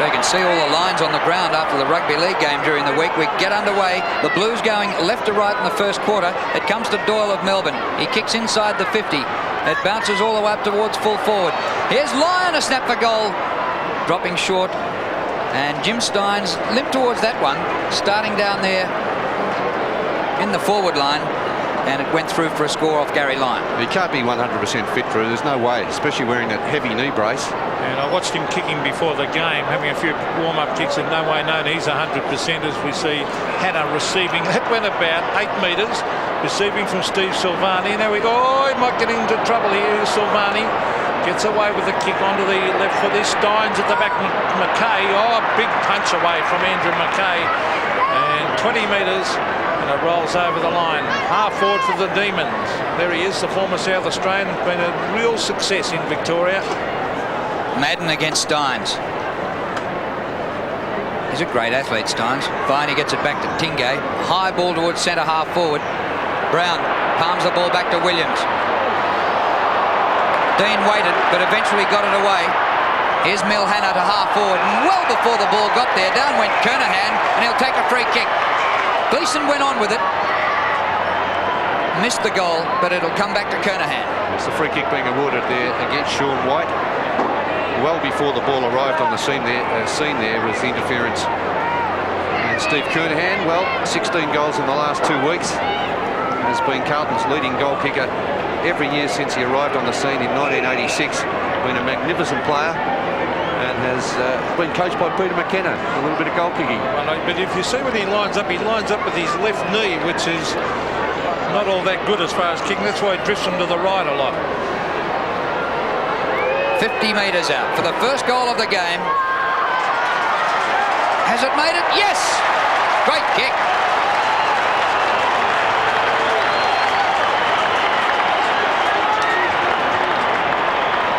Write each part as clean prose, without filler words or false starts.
So you can see all the lines on the ground after the rugby league game during the week. We get underway. The Blues going left to right in the first quarter. It comes to Doyle of Melbourne. He kicks inside the 50. It bounces all the way up towards full forward. Here's Lyon, a snap for goal. Dropping short. And Jim Steins limped towards that one, starting down there in the forward line. And it went through for a score off Gary Lyon. He can't be 100% fit, Drew. There's no way, especially wearing that heavy knee brace. And I watched him kicking before the game, having a few warm-up kicks, and no way known he's 100% as we see Hannah receiving. That went about 8 metres, receiving from Steve Silvani. Now we go, oh, he might get into trouble here. Silvani gets away with the kick onto the left foot. There's Steins at the back. McKay, oh, big punch away from Andrew McKay. And 20 metres. And it rolls over the line. Half forward for the Demons. There he is, the former South Australian. Been a real success in Victoria. Madden against Steins. He's a great athlete, Steins. Fine, he gets it back to Tingay. High ball towards centre half forward. Brown palms the ball back to Williams. Dean waited, but eventually got it away. Here's Milhana to half forward. And well before the ball got there, down went Kernahan, and he'll take a free kick. Gleeson went on with it. Missed the goal, but it'll come back to Kernahan. It's the free kick being awarded there against Sean White. Well before the ball arrived on the scene there was the interference. And Steve Kernahan, well, 16 goals in the last 2 weeks. Has been Carlton's leading goal kicker every year since he arrived on the scene in 1986. Been a magnificent player. And has been coached by Peter McKenna. A little bit of goal kicking. Well, but if you see when he lines up with his left knee, which is not all that good as far as kicking. That's why he drifts him to the right a lot. 50 metres out for the first goal of the game. Has it made it? Yes! Great kick.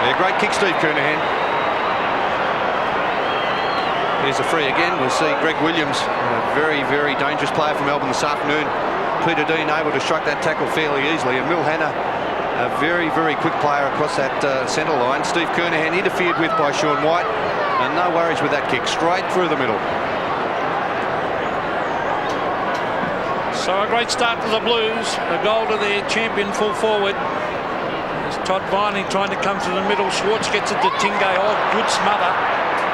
Yeah, great kick, Steve Kernahan. Here's a free again. We'll see Greg Williams, a very, very dangerous player from Melbourne this afternoon. Peter Dean able to strike that tackle fairly easily. And Milhana, a very, very quick player across that centre line. Steve Kernahan interfered with by Sean White. And no worries with that kick. Straight through the middle. So a great start for the Blues. A goal to their champion full forward. There's Todd Viney trying to come to the middle. Schwartz gets it to Tingay. Oh, good smother.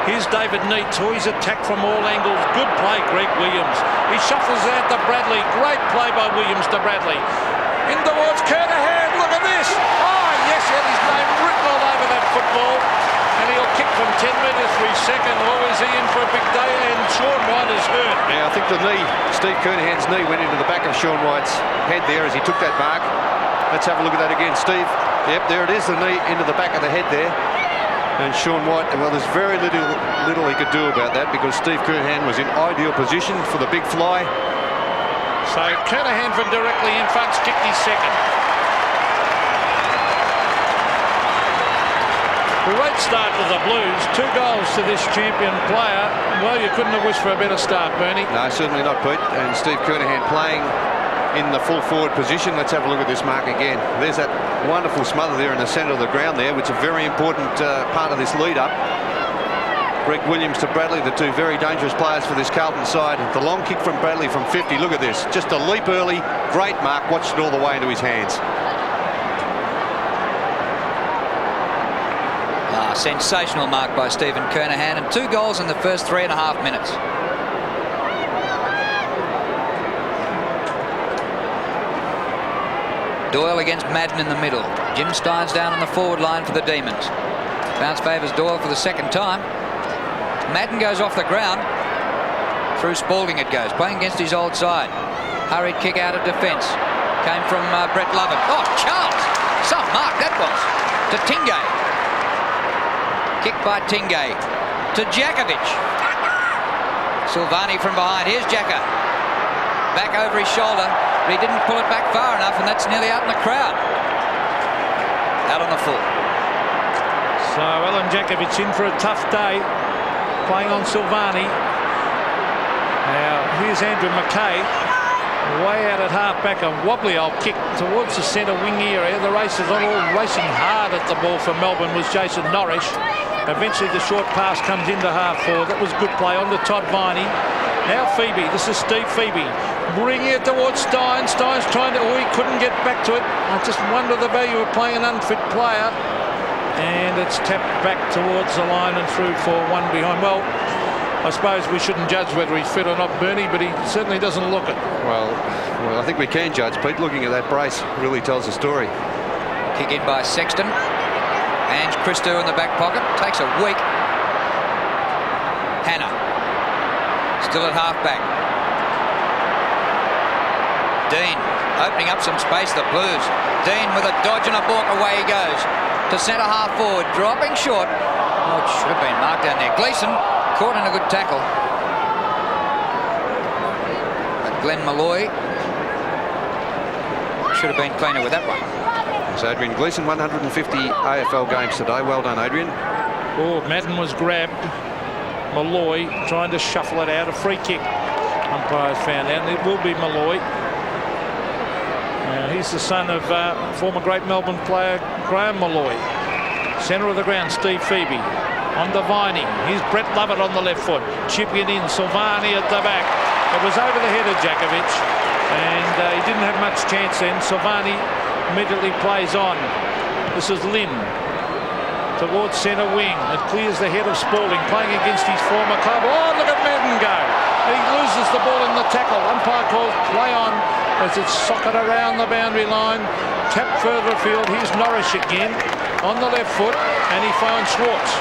Here's David Neitz, who he's attacked from all angles. Good play, Greg Williams. He shuffles out to Bradley. Great play by Williams to Bradley. In towards Kernahan. Look at this. Oh, yes, he had his name written all over that football. And he'll kick from 10 metres for his second. Oh, is he in for a big day? And Sean White is hurt. Yeah, I think the knee, Steve Kernahan's knee went into the back of Sean White's head there as he took that mark. Let's have a look at that again, Steve. Yep, there it is, the knee into the back of the head there. And Sean White, well, there's very little he could do about that because Steve Kernahan was in ideal position for the big fly. So Kernahan from directly in front kicked his second. Great start to the Blues. 2 goals to this champion player. Well, you couldn't have wished for a better start, Bernie. No, certainly not, Pete. And Steve Kernahan playing in the full forward position. Let's have a look at this mark again. There's that wonderful smother there in the centre of the ground there, which is a very important part of this lead-up. Greg Williams to Bradley, the 2 very dangerous players for this Carlton side. The long kick from Bradley from 50. Look at this. Just a leap early. Great mark. Watched it all the way into his hands. Sensational mark by Stephen Kernahan, and 2 goals in the first 3.5 minutes. Doyle against Madden in the middle. Jim Steins down on the forward line for the Demons. Bounce favours Doyle for the second time. Madden goes off the ground. Through Spalding it goes, playing against his old side. Hurried kick out of defence. Came from Brett Lovett. Oh, Charles! Some mark that was. To Tingay. Kick by Tingay. To Jakovic. Silvani from behind. Here's Jacka. Back over his shoulder. But he didn't pull it back far enough, and that's nearly out in the crowd. Out on the full. So Alan Jakovic in for a tough day, playing on Silvani. Now here's Andrew McKay, way out at half-back, a wobbly old kick towards the centre wing area. The racers not all racing hard at the ball for Melbourne was Jason Norrish. Eventually the short pass comes into half forward. That was good play on to Todd Viney. Now Phoebe, this is Steve Phoebe, bringing it towards Stein. Stein's trying to, he couldn't get back to it. I just wonder the value of playing an unfit player. And it's tapped back towards the line and through for one behind. Well, I suppose we shouldn't judge whether he's fit or not, Bernie, but he certainly doesn't look it. Well, I think we can judge, Pete. Looking at that brace really tells the story. Kick in by Sexton. And Christo in the back pocket. Takes a week. Hannah. Still at half-back. Dean opening up some space, the Blues. Dean with a dodge and a balk, away he goes. To centre half forward, dropping short. Oh, it should have been marked down there. Gleeson caught in a good tackle. But Glenn Malloy should have been cleaner with that one. So Adrian Gleeson, 150 AFL games today. Well done, Adrian. Oh, Madden was grabbed. Malloy trying to shuffle it out. A free kick. Umpires found out. It will be Malloy. He's the son of former great Melbourne player Graham Malloy. Centre of the ground, Steve Phoebe. On to Viney. Here's Brett Lovett on the left foot. Chipping it in. Silvani at the back. It was over the head of Djakovic. And he didn't have much chance then. Silvani immediately plays on. This is Lynn. Towards centre wing. It clears the head of Spalding. Playing against his former club. Oh, look at Madden go. He loses the ball in the tackle. Umpire calls play on as it's socket around the boundary line. Tap further afield. Here's Norris again on the left foot. And he finds Schwartz.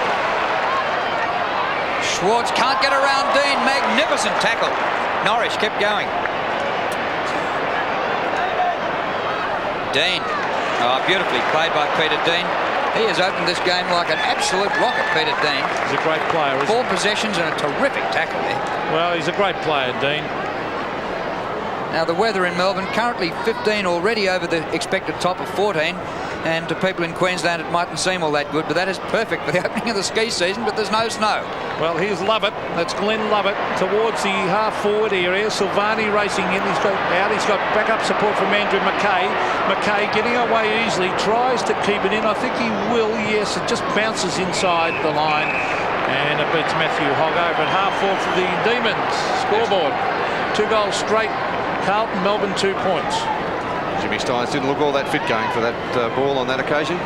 Schwartz can't get around Dean. Magnificent tackle. Norris kept going. Dean. Oh, beautifully played by Peter Dean. He has opened this game like an absolute rocket, Peter Dean. He's a great player, isn't he? 4 possessions and a terrific tackle there. Well, he's a great player, Dean. Now the weather in Melbourne, currently 15 already over the expected top of 14. And to people in Queensland it mightn't seem all that good, but that is perfect for the opening of the ski season, but there's no snow. Well, here's Lovett. That's Glenn Lovett towards the half-forward area. Silvani racing in. He's got out. He's got backup support from Andrew McKay. McKay getting away easily. Tries to keep it in. I think he will, yes. It just bounces inside the line. And it beats Matthew Hogg over at half-forward for the Demons. Scoreboard. 2 goals straight. Carlton, Melbourne 2 points. Jimmy Stynes didn't look all that fit going for that ball on that occasion.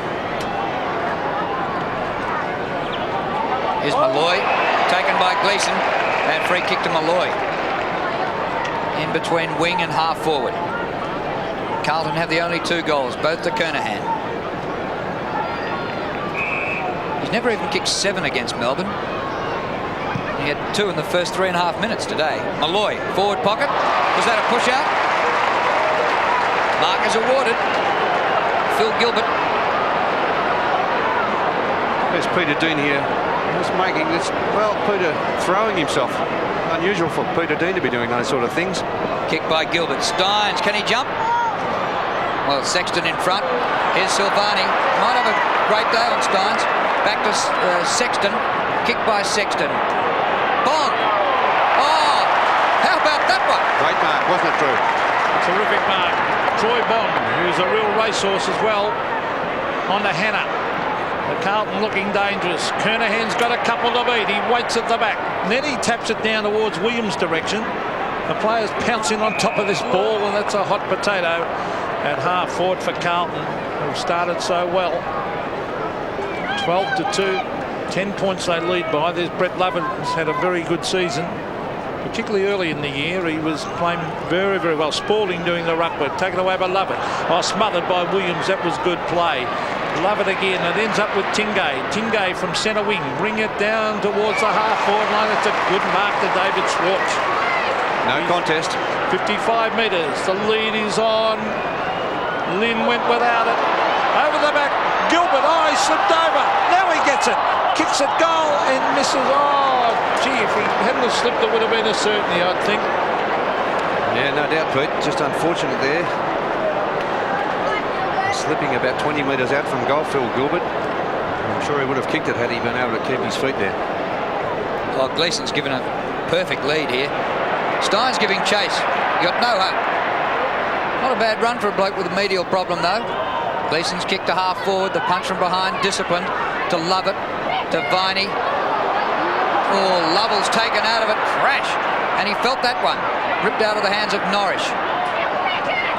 Here's Malloy, taken by Gleeson, and free kick to Malloy. In between wing and half forward. Carlton have the only 2 goals, both to Kernahan. He's never even kicked 7 against Melbourne. He had 2 in the first 3.5 minutes today. Malloy, forward pocket. Was that a push out? Mark is awarded. Phil Gilbert. There's Peter Dean here. He's making this, well, Peter throwing himself. Unusual for Peter Dean to be doing those sort of things. Kick by Gilbert. Stynes, can he jump? Well, Sexton in front. Here's Silvani. Might have a great day on Stynes. Back to Sexton. Kick by Sexton. Bond. Oh, how about that one? Great mark, wasn't it, Drew? Terrific mark. Troy Bond, who's a real racehorse as well, on to Hannah. The Carlton looking dangerous. Kernahan's got a couple to beat. He waits at the back. Then he taps it down towards Williams' direction. The players pouncing on top of this ball, and that's a hot potato at half forward for Carlton, who started so well. 12-2. 10 points they lead by. There's Brett Lovett, who's had a very good season. Particularly early in the year, he was playing very, very well. Spalding doing the ruckwork, taken away by Lovett. Oh, smothered by Williams. That was good play. Lovett again. It ends up with Tingay. Tingay from centre wing. Bring it down towards the half-forward line. It's a good mark to David Schwartz. No contest. 55 metres. The lead is on. Lynn went without it. Over the back. Gilbert. Oh, he slipped over. Now he gets it. Kicks it goal and misses. Oh, gee, if he hadn't have slipped, it would have been a certainty, I'd think. Yeah, no doubt, Pete. Just unfortunate there. Slipping about 20 metres out from goal, Phil Gilbert. I'm sure he would have kicked it had he been able to keep his feet there. Well, Gleeson's given a perfect lead here. Stein's giving chase. He got no hope. Not a bad run for a bloke with a medial problem, though. Gleeson's kick to half forward. The punch from behind, disciplined to Lovett. to Viney. Oh, Lovell's taken out of it. Crash. And he felt that one. Ripped out of the hands of Norris.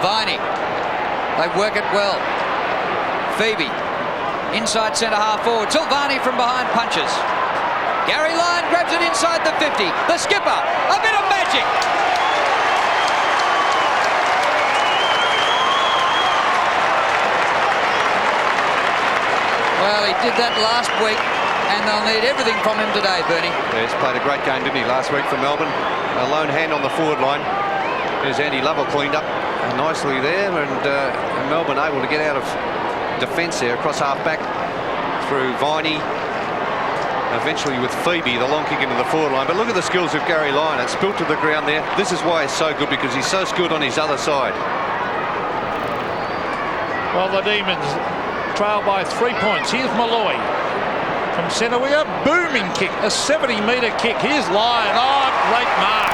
Viney. They work it well. Phoebe. Inside centre half forward. Silvani from behind punches. Gary Lyon grabs it inside the 50. The skipper. A bit of magic. Well, he did that last week, and they'll need everything from him today, Bernie. Yeah, he's played a great game, didn't he, last week for Melbourne? A lone hand on the forward line. There's Andy Lovell cleaned up nicely there, and Melbourne able to get out of defence there across half-back through Viney. Eventually with Phoebe, the long kick into the forward line. But look at the skills of Gary Lyon. It's spilt to the ground there. This is why he's so good, because he's so skilled on his other side. Well, the Demons trail by 3 points. Here's Malloy from centre with a booming kick, a 70-metre kick. Here's Lyon. Oh, great mark.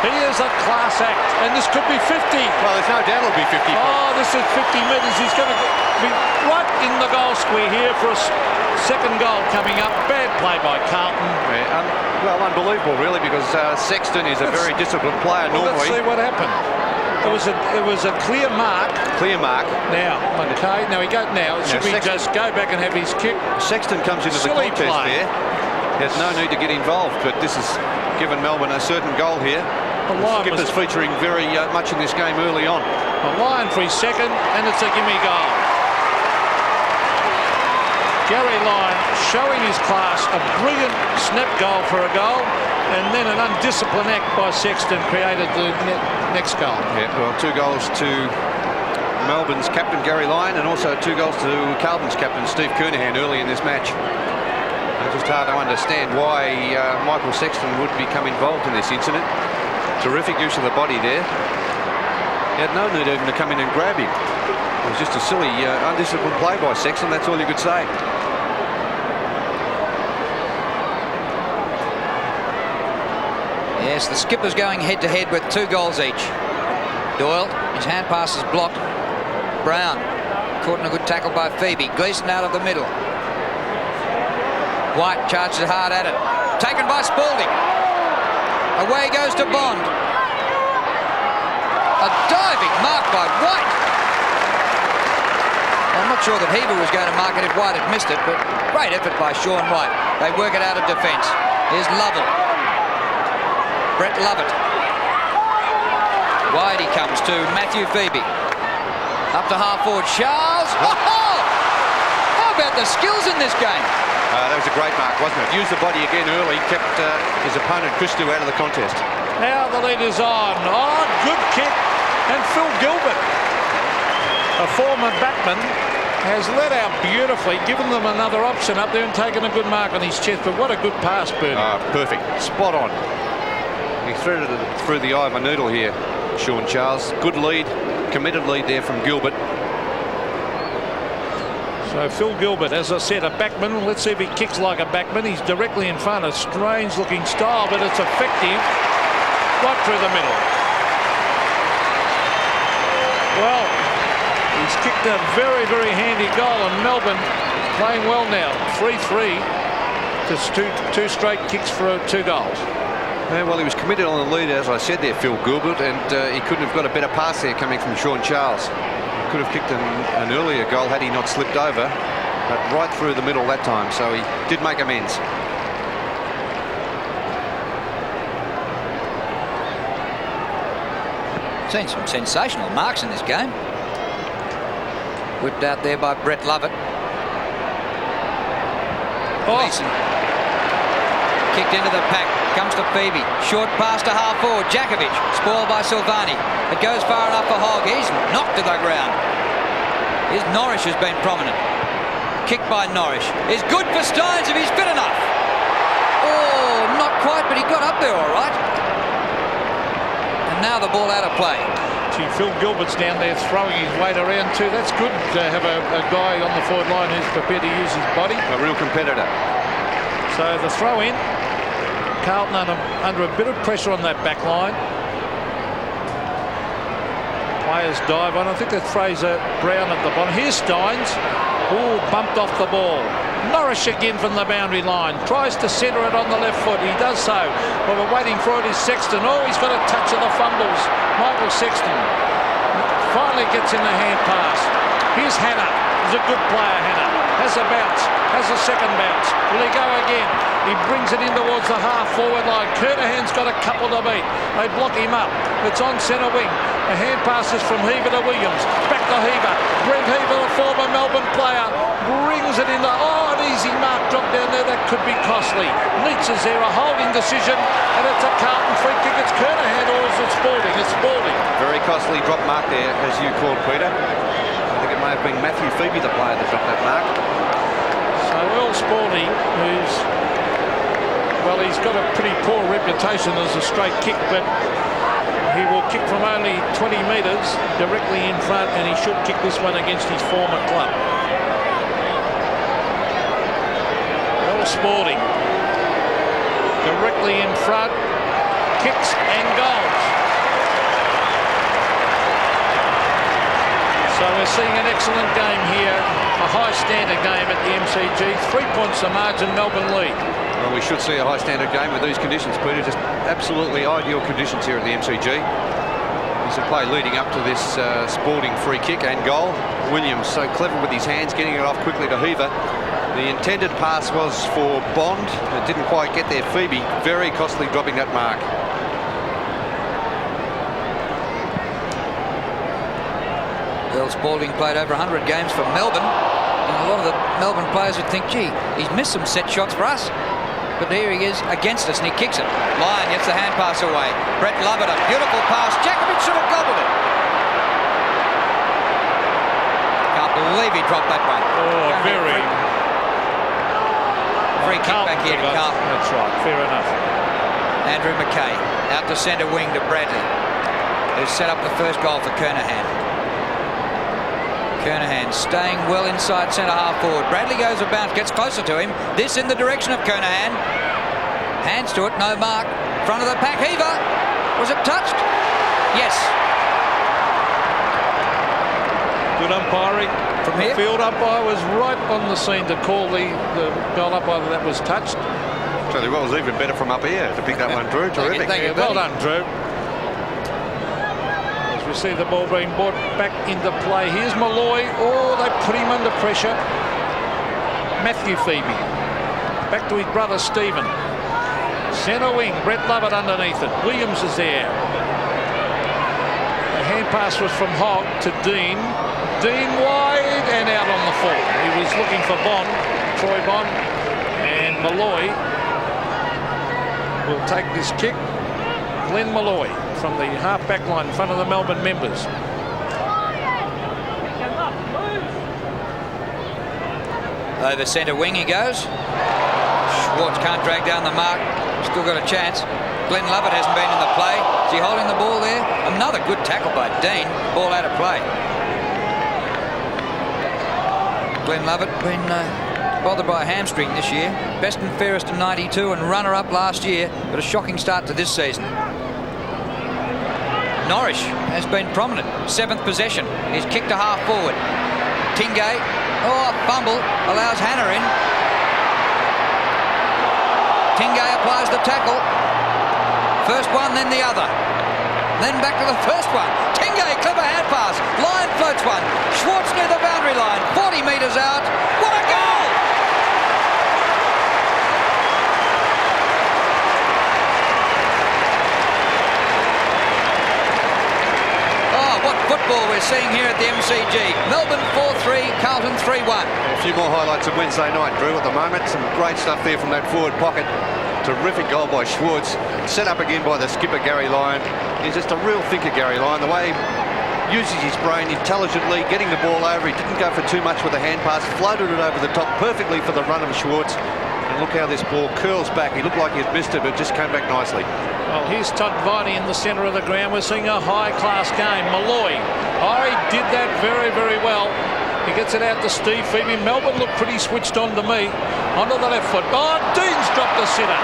He is a class act, and this could be 50. Well, there's no doubt it'll be 50. Oh, this is 50 metres. He's going to be right in the goal square here for a second goal coming up. Bad play by Carlton. Yeah, well, unbelievable, really, because Sexton is a very disciplined player normally. Let's see what happened. It was a clear mark. Clear mark. Now, okay. Now he goes. Now, should we just go back and have his kick? Sexton comes into the contest there. There's no need to get involved, but this has given Melbourne a certain goal here. The skipper's featuring very much in this game early on. A Lyon for his second, and it's a gimme goal. Gary Lyon showing his class, a brilliant snap goal for a goal, and then an undisciplined act by Sexton created the next goal. Yeah, well, 2 goals to Melbourne's captain Gary Lyon, and also 2 goals to Carlton's captain Steve Kernahan early in this match. It's just hard to understand why Michael Sexton would become involved in this incident. Terrific use of the body there. He had no need even to come in and grab him. It was just a silly, undisciplined play by Sexton. That's all you could say. Yes, the skipper's going head-to-head with 2 goals each. Doyle, his hand pass is blocked. Brown, caught in a good tackle by Phoebe. Gleeson out of the middle. White charges hard at it. Taken by Spalding. Away goes to Bond. A diving mark by White. I'm not sure that Heaver was going to mark it if White had missed it, but great effort by Sean White. They work it out of defence. Here's Lovell. Brett Lovett. Wide he comes to Matthew Phoebe. Up to half forward, Charles. Oh! How about the skills in this game? That was a great mark, wasn't it? Used the body again early, kept his opponent Christou out of the contest. Now the lead is on. Oh, good kick. And Phil Gilbert, a former backman, has led out beautifully, given them another option up there and taken a good mark on his chest. But what a good pass, Bernie. Perfect. Spot on. He threaded it through the eye of a needle here, Sean Charles. Good lead, committed lead there from Gilbert. So Phil Gilbert, as I said, a backman. Let's see if he kicks like a backman. He's directly in front. A strange looking style, but it's effective. Right through the middle. Well, he's kicked a very, very handy goal, and Melbourne playing well now. 3-3. Just two straight kicks for 2 goals. Yeah, well, he was committed on the lead, as I said there, Phil Gilbert, and he couldn't have got a better pass there coming from Sean Charles. He could have kicked an earlier goal had he not slipped over, but right through the middle that time, so he did make amends. Seen some sensational marks in this game. Whipped out there by Brett Lovett. Gleeson. Kicked into the pack. Comes to Phoebe. Short pass to half forward. Jakovic. Spoiled by Silvani. It goes far enough for Hogg. He's knocked to the ground. His Norris has been prominent. Kick by Norris. Is good for Stynes if he's fit enough. Oh, not quite, but he got up there all right. And now the ball out of play. Gee, Phil Gilbert's down there throwing his weight around too. That's good to have a guy on the forward line who's prepared to use his body. A real competitor. So the throw in. Carlton under a bit of pressure on that back line. Players dive on. I think that's Fraser Brown at the bottom. Here's Stynes. Oh, bumped off the ball. Norris again from the boundary line. Tries to centre it on the left foot. He does so. But we're waiting for it is Sexton. Oh, he's got a touch of the fumbles. Michael Sexton finally gets in the hand pass. Here's Hannah. He's a good player, Hannah. Has a bounce. Has a second bounce. Will he go again? He brings it in towards the half-forward line. Kernahan's got a couple to beat. They block him up. It's on centre wing. The hand passes from Heaver to Williams. Back to Heaver. Brent Heaver, the former Melbourne player, brings it into... Oh, an easy mark drop down there. That could be costly. Leach is there, a holding decision, and it's a Carlton free kick. It's Kernahan or is it Spalding? It's Spalding. Very costly drop mark there, as you called, Peter. I think it may have been Matthew Phoebe, the player, that dropped that mark. So Earl Spalding, who's... Well, he's got a pretty poor reputation as a straight kick, but he will kick from only 20 metres directly in front, and he should kick this one against his former club. Earl Spalding directly in front, kicks and goals. So we're seeing an excellent game here, a high standard game at the MCG. 3 points the margin, Melbourne lead. Well, we should see a high standard game with these conditions, Peter. Just absolutely ideal conditions here at the MCG. There's a play leading up to this Spalding free kick and goal. Williams so clever with his hands, getting it off quickly to Heaver. The intended pass was for Bond. It didn't quite get there. Phoebe, very costly dropping that mark. Earl Spalding played over 100 games for Melbourne. And a lot of the Melbourne players would think, gee, he's missed some set shots for us. But here he is against us and he kicks it. Lyon gets the hand pass away. Brett Lovett, a beautiful pass. Djakovic should have gobbled it. Can't believe he dropped that one. Oh, very. Free kick back here to Carlton. That's right, fair enough. Andrew McKay out to centre wing to Bradley, who's set up the first goal for Kernahan. Kernahan staying well inside centre half forward. Bradley goes a bounce, gets closer to him. This in the direction of Kernahan. Hands to it, no mark. Front of the pack, Heaver. Was it touched? Yes. Good umpiring. From here? The field umpire was right on the scene to call the goal up whether that was touched. So it was even better from up here to pick that one, Drew. Terrific. Thank you, Well done, Drew. As we see the ball being brought back into play. Here's Malloy. Oh, they put him under pressure. Matthew Phoebe. Back to his brother Stephen. Centre wing. Brett Lovett underneath it. Williams is there. The hand pass was from Hogg to Dean. Dean wide and out on the full. He was looking for Bond, Troy Bond, and Malloy will take this kick. Glenn Malloy from the half-back line in front of the Melbourne members. Over centre wing he goes. Schwartz can't drag down the mark. Still got a chance. Glenn Lovett hasn't been in the play. Is he holding the ball there? Another good tackle by Dean. Ball out of play. Glenn Lovett been bothered by a hamstring this year. Best and fairest in 92 and runner-up last year, but a shocking start to this season. Norris has been prominent. 7th possession. He's kicked a half forward. Tingay. Oh, a fumble. Allows Hannah in. Tingay applies the tackle. First one, then the other. Then back to the first one. Tingay, clever hand pass. Lyon floats one. Schwartz near the boundary line. 40 metres out. What a goal! Oh, what football we're seeing here at the MCG. Melbourne 4-3, Carlton 3-1. A few more highlights of Wednesday night, Drew, at the moment. Some great stuff there from that forward pocket. Terrific goal by Schwartz. Set up again by the skipper, Gary Lyon. He's just a real thinker, Gary Lyon. The way he uses his brain intelligently, getting the ball over. He didn't go for too much with the hand pass. Floated it over the top perfectly for the run of Schwartz. And look how this ball curls back. He looked like he'd missed it, but just came back nicely. Well, here's Todd Viney in the centre of the ground. We're seeing a high-class game. Malloy. Oh, he did that very, very well. He gets it out to Steve Phoebe. Melbourne looked pretty switched on to me. Onto the left foot. Oh, Dean's dropped the centre.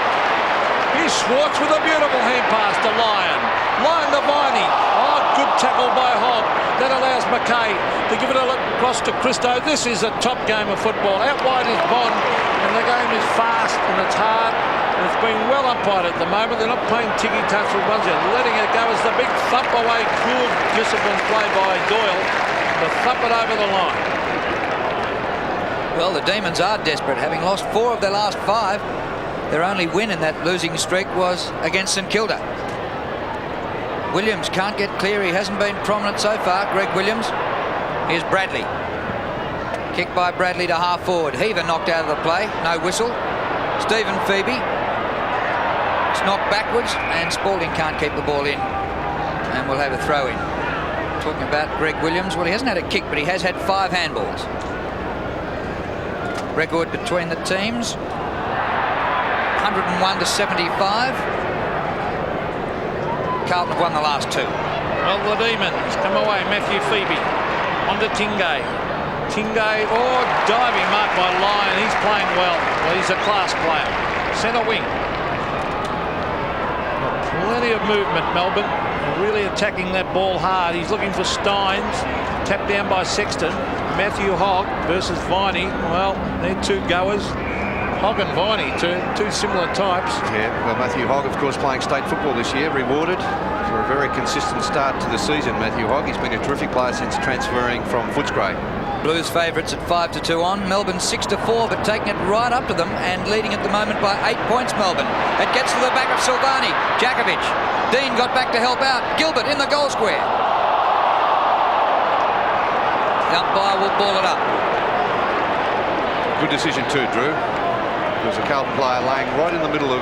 Here's Schwartz with a beautiful hand pass to Lyon. Lyon to Viney. Oh, good tackle by Hogg. That allows McKay to give it across to Christo. This is a top game of football. Out wide is Bond, and the game is fast and it's hard. And it's been well umpired at the moment. They're not playing ticky-tack for ones. They're letting it go as the big thump away. Good disciplined play by Doyle to thump it over the line. Well, the Demons are desperate, having lost 4 of their last 5. Their only win in that losing streak was against St Kilda. Williams can't get clear. He hasn't been prominent so far, Greg Williams. Here's Bradley. Kick by Bradley to half forward. Heaver knocked out of the play. No whistle. Stephen Phoebe. It's knocked backwards, and Spalding can't keep the ball in. And we'll have a throw in. Talking about Greg Williams, well, he hasn't had a kick, but he has had 5 handballs. Record between the teams, 101 to 75. Carlton have won the last 2. Well, the Demons come away. Matthew Phoebe on to Tingay. Tingay, diving mark by Lyon. He's playing well. Well, he's a class player. Centre wing. Plenty of movement, Melbourne. They're really attacking that ball hard. He's looking for Steins. Tapped down by Sexton. Matthew Hogg versus Viney. Well, they're 2 goers. Hogg and Viney, two similar types. Yeah, well, Matthew Hogg, of course, playing state football this year, rewarded for a very consistent start to the season. Matthew Hogg, he's been a terrific player since transferring from Footscray. Blues favourites at 5 to 2 on. Melbourne 6 to 4, but taking it right up to them and leading at the moment by 8 points. Melbourne. It gets to the back of Silvani. Jakovic. Dean got back to help out. Gilbert in the goal square. The umpire will ball it up. Good decision too, Drew. There was a Carlton player laying right in the middle of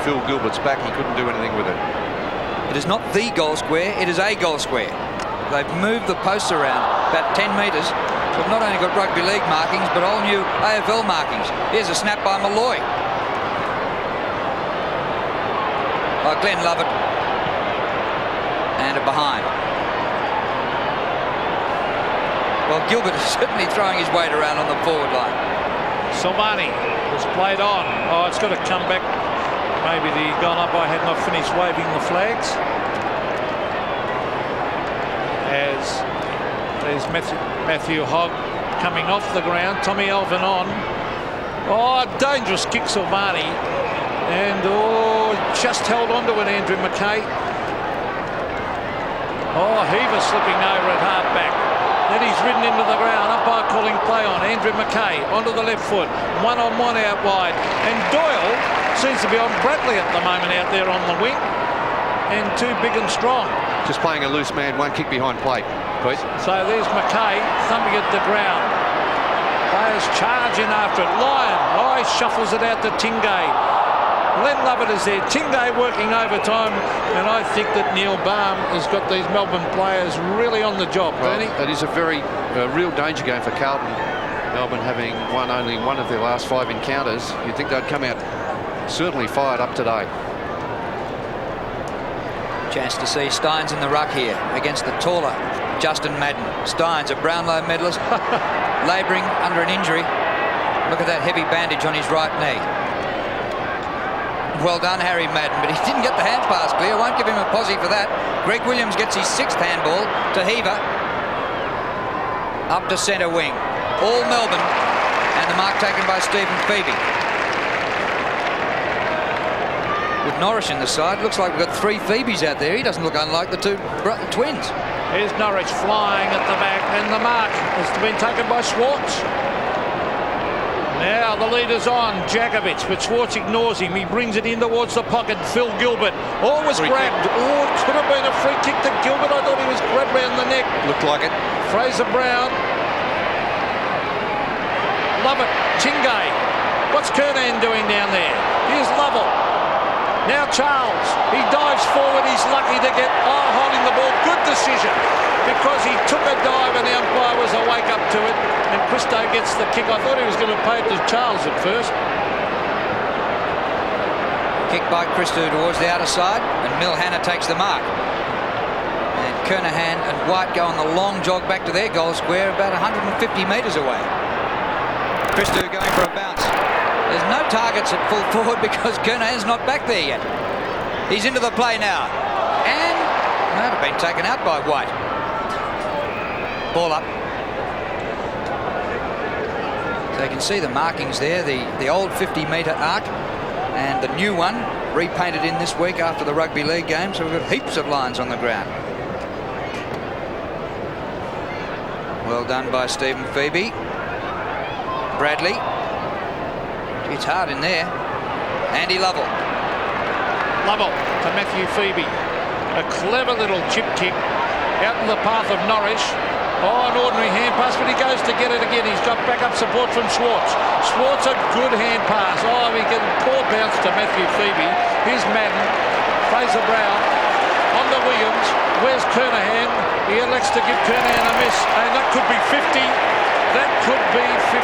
Phil Gilbert's back. He couldn't do anything with it. It is not the goal square, it is a goal square. They've moved the posts around about 10 metres. We've not only got rugby league markings, but all new AFL markings. Here's a snap by Malloy. By Glenn Lovett. And a behind. Well, Gilbert is certainly throwing his weight around on the forward line. Silvani was played on. Oh, it's got to come back. Maybe the goal umpire had not finished waving the flags. As there's Matthew Hogg coming off the ground. Tommy Alvin on. Oh, dangerous kick, Silvani. And just held on to it, Andrew McKay. Oh, Heaver slipping over at half back. Then he's ridden into the ground. Umpire calling play on. Andrew McKay onto the left foot. 1-on-1 out wide. And Doyle seems to be on Bradley at the moment out there on the wing. And 2 big and strong. Just playing a loose man, 1 kick behind plate, Pete. So there's McKay thumping at the ground. Players charging after it. Lyon. Oh, he shuffles it out to Tingay. Glenn Lovett is there. Tingay working overtime, and I think that Neil Baum has got these Melbourne players really on the job, Well, Bernie. that is a very real danger game for Carlton. Melbourne having won only 1 of their last 5 encounters. You'd think they'd come out certainly fired up today. Chance to see Steins in the ruck here against the taller Justin Madden. Steins, a Brownlow medalist, labouring under an injury. Look at that heavy bandage on his right knee. Well done, Harry Madden, but he didn't get the hand pass clear. Won't give him a posse for that. Greg Williams gets his 6th handball to Heaver. Up to centre wing. All Melbourne, and the mark taken by Stephen Phoebe. With Norris in the side, looks like we've got 3 Phoebes out there. He doesn't look unlike the 2 twins. Here's Norwich flying at the back, and the mark has been taken by Schwartz. Now the leader's on, Jakovic, but Schwartz ignores him. He brings it in towards the pocket. Phil Gilbert. Oh, was grabbed. Oh, it could have been a free kick to Gilbert. I thought he was grabbed round the neck. Looked like it. Fraser Brown. Lovett. Tingay. What's Kernan doing down there? Here's Lovell. Now Charles. He dives forward. He's lucky to get holding the ball. Good decision, because he took a dive and the umpire was awake up to it, and Christo gets the kick. I thought he was going to pay it to Charles at first. Kick by Christo towards the outer side, and Milhana takes the mark. And Kernahan and White go on the long jog back to their goal square, about 150 metres away. Christo going for a bounce. There's no targets at full forward because Kernahan's not back there yet. He's into the play now. And might have been taken out by White. Ball up. So you can see the markings there, the old 50-metre arc and the new one repainted in this week after the rugby league game. So we've got heaps of lines on the ground. Well done by Stephen Phoebe. Bradley. It's hard in there. Andy Lovell. Lovell to Matthew Phoebe. A clever little chip kick out in the path of Norris. Oh, an ordinary hand pass, but he goes to get it again. He's got backup support from Schwartz. Schwartz, a good hand pass. Oh, he can poor bounce to Matthew Phoebe. Here's Madden. Fraser Brown on to Williams. Where's Kernahan? He elects to give Kernahan a miss, and that could be 50. That could be 50.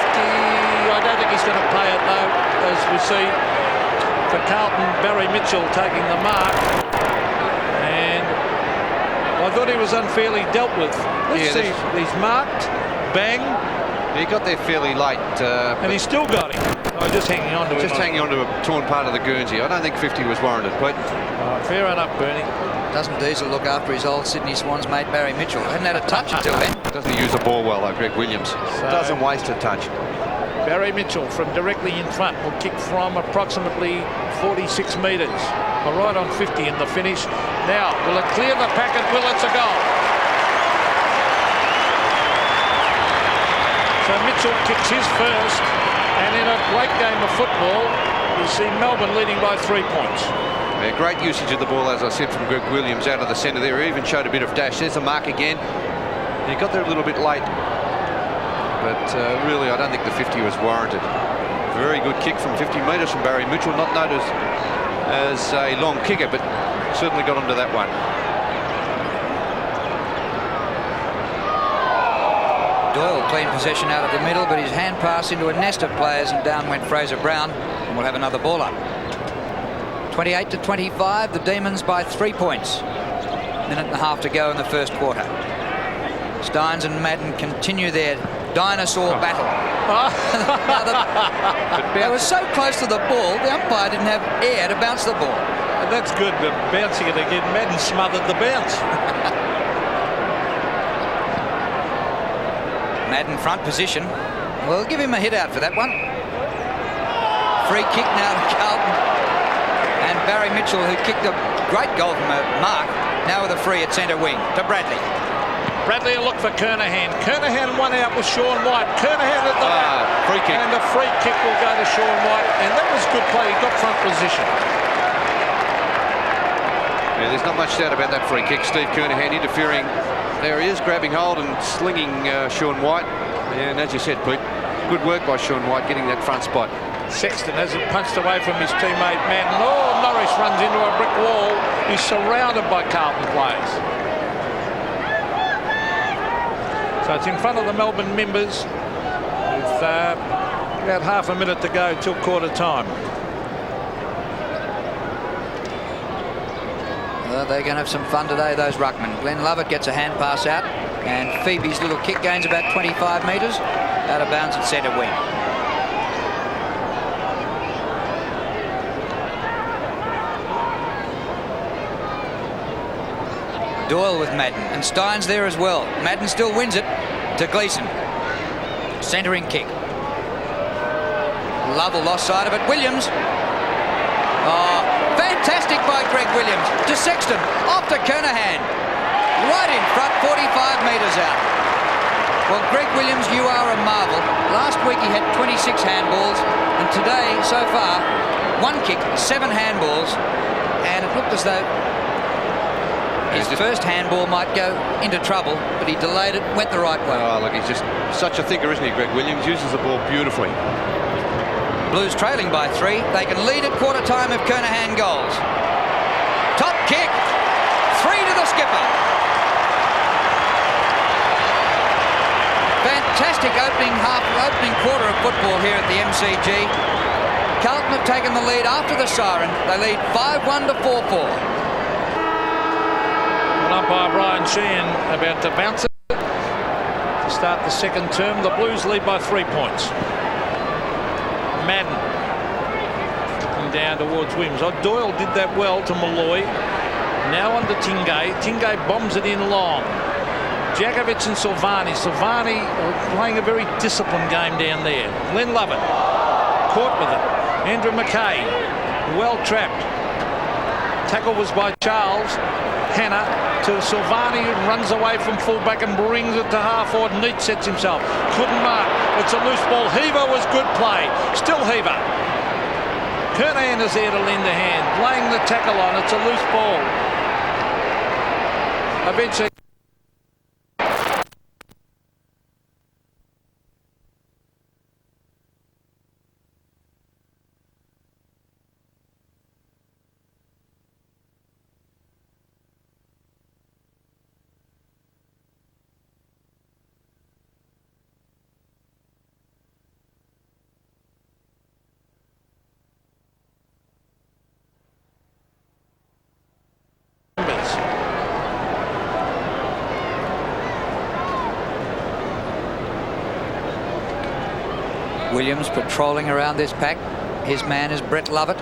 I don't think he's going to pay it though, as we see for Carlton. Barry Mitchell taking the mark, and I thought he was unfairly dealt with. Let's see. He's marked. Bang. He got there fairly late. And he's still got him. Oh, just hanging on to him. Just hanging on to a torn part of the Guernsey. I don't think 50 was warranted, Pete. Fair enough, Bernie. Doesn't Diesel look after his old Sydney Swans mate Barry Mitchell? Hadn't had a touch until then. Doesn't he use the ball well, though, Greg Williams? So, doesn't waste a touch. Barry Mitchell from directly in front will kick from approximately 46 metres. Right on 50 in the finish. Now, will it clear the packet? Will it's a goal? So Mitchell kicks his first, and in a great game of football, you see Melbourne leading by 3 points. Yeah, great usage of the ball, as I said, from Greg Williams out of the centre there. He even showed a bit of dash. There's a mark again. He got there a little bit late, but really I don't think the 50 was warranted. Very good kick from 50 metres from Barry Mitchell. Not noticed as a long kicker, but certainly got onto that one. Doyle clean possession out of the middle, but his hand pass into a nest of players, and down went Fraser Brown, and we'll have another ball up. 28-25, the Demons by 3 points. Minute and a half to go in the first quarter. Steins and Madden continue their dinosaur battle. They were so close to the ball, the umpire didn't have air to bounce the ball. And that's good, but bouncing it again, Madden smothered the bounce. Madden front position. We'll give him a hit out for that one. Free kick now to Carlton. And Barry Mitchell, who kicked a great goal from a mark, now with a free at centre wing to Bradley. Bradley will look for Kernahan. Kernahan one out with Sean White. Kernahan at the back. Free kick. And the free kick will go to Sean White. And that was good play. He got front position. Yeah, there's not much doubt about that free kick. Steve Kernahan interfering. There he is, grabbing hold and slinging Sean White. And as you said, Pete, good work by Sean White getting that front spot. Sexton has it punched away from his teammate Madden. Oh, Norris runs into a brick wall. He's surrounded by Carlton players. So it's in front of the Melbourne members with about half a minute to go till quarter time. Well, they're going to have some fun today, those ruckmen. Glenn Lovett gets a hand pass out, and Phoebe's little kick gains about 25 metres out of bounds at centre wing. Doyle with Madden, and Steins there as well. Madden still wins it to Gleeson. Centering kick. Lovell lost sight of it. Williams. Oh, fantastic by Greg Williams to Sexton, off to Kernahan. Right in front, 45 metres out. Well, Greg Williams, you are a marvel. Last week he had 26 handballs, and today, so far, 1 kick, 7 handballs, and it looked as though his first handball might go into trouble, but he delayed it, went the right way. Oh, look, he's just such a thinker, isn't he, Greg Williams? Uses the ball beautifully. Blues trailing by 3. They can lead at quarter time if Kernahan goals. Top kick. 3 to the skipper. Fantastic opening quarter of football here at the MCG. Carlton have taken the lead after the siren. They lead 5-1 to 4-4. Umpire Brian Sheehan about to bounce it to start the second term. The Blues lead by 3 points. Madden going down towards Williams. Oh, Doyle did that well to Malloy. Now on to Tingay. Tingay bombs it in long. Djakovic and Silvani. Silvani playing a very disciplined game down there. Glenn Lovett caught with it. Andrew McKay well trapped. Tackle was by Charles. Hannah to Silvani, who runs away from fullback and brings it to half forward. Neat sets himself. Couldn't mark. It's a loose ball. Heaver was good play. Still Heaver. Kernahan is there to lend a hand. Laying the tackle on. It's a loose ball. Eventually. Williams patrolling around this pack. His man is Brett Lovett.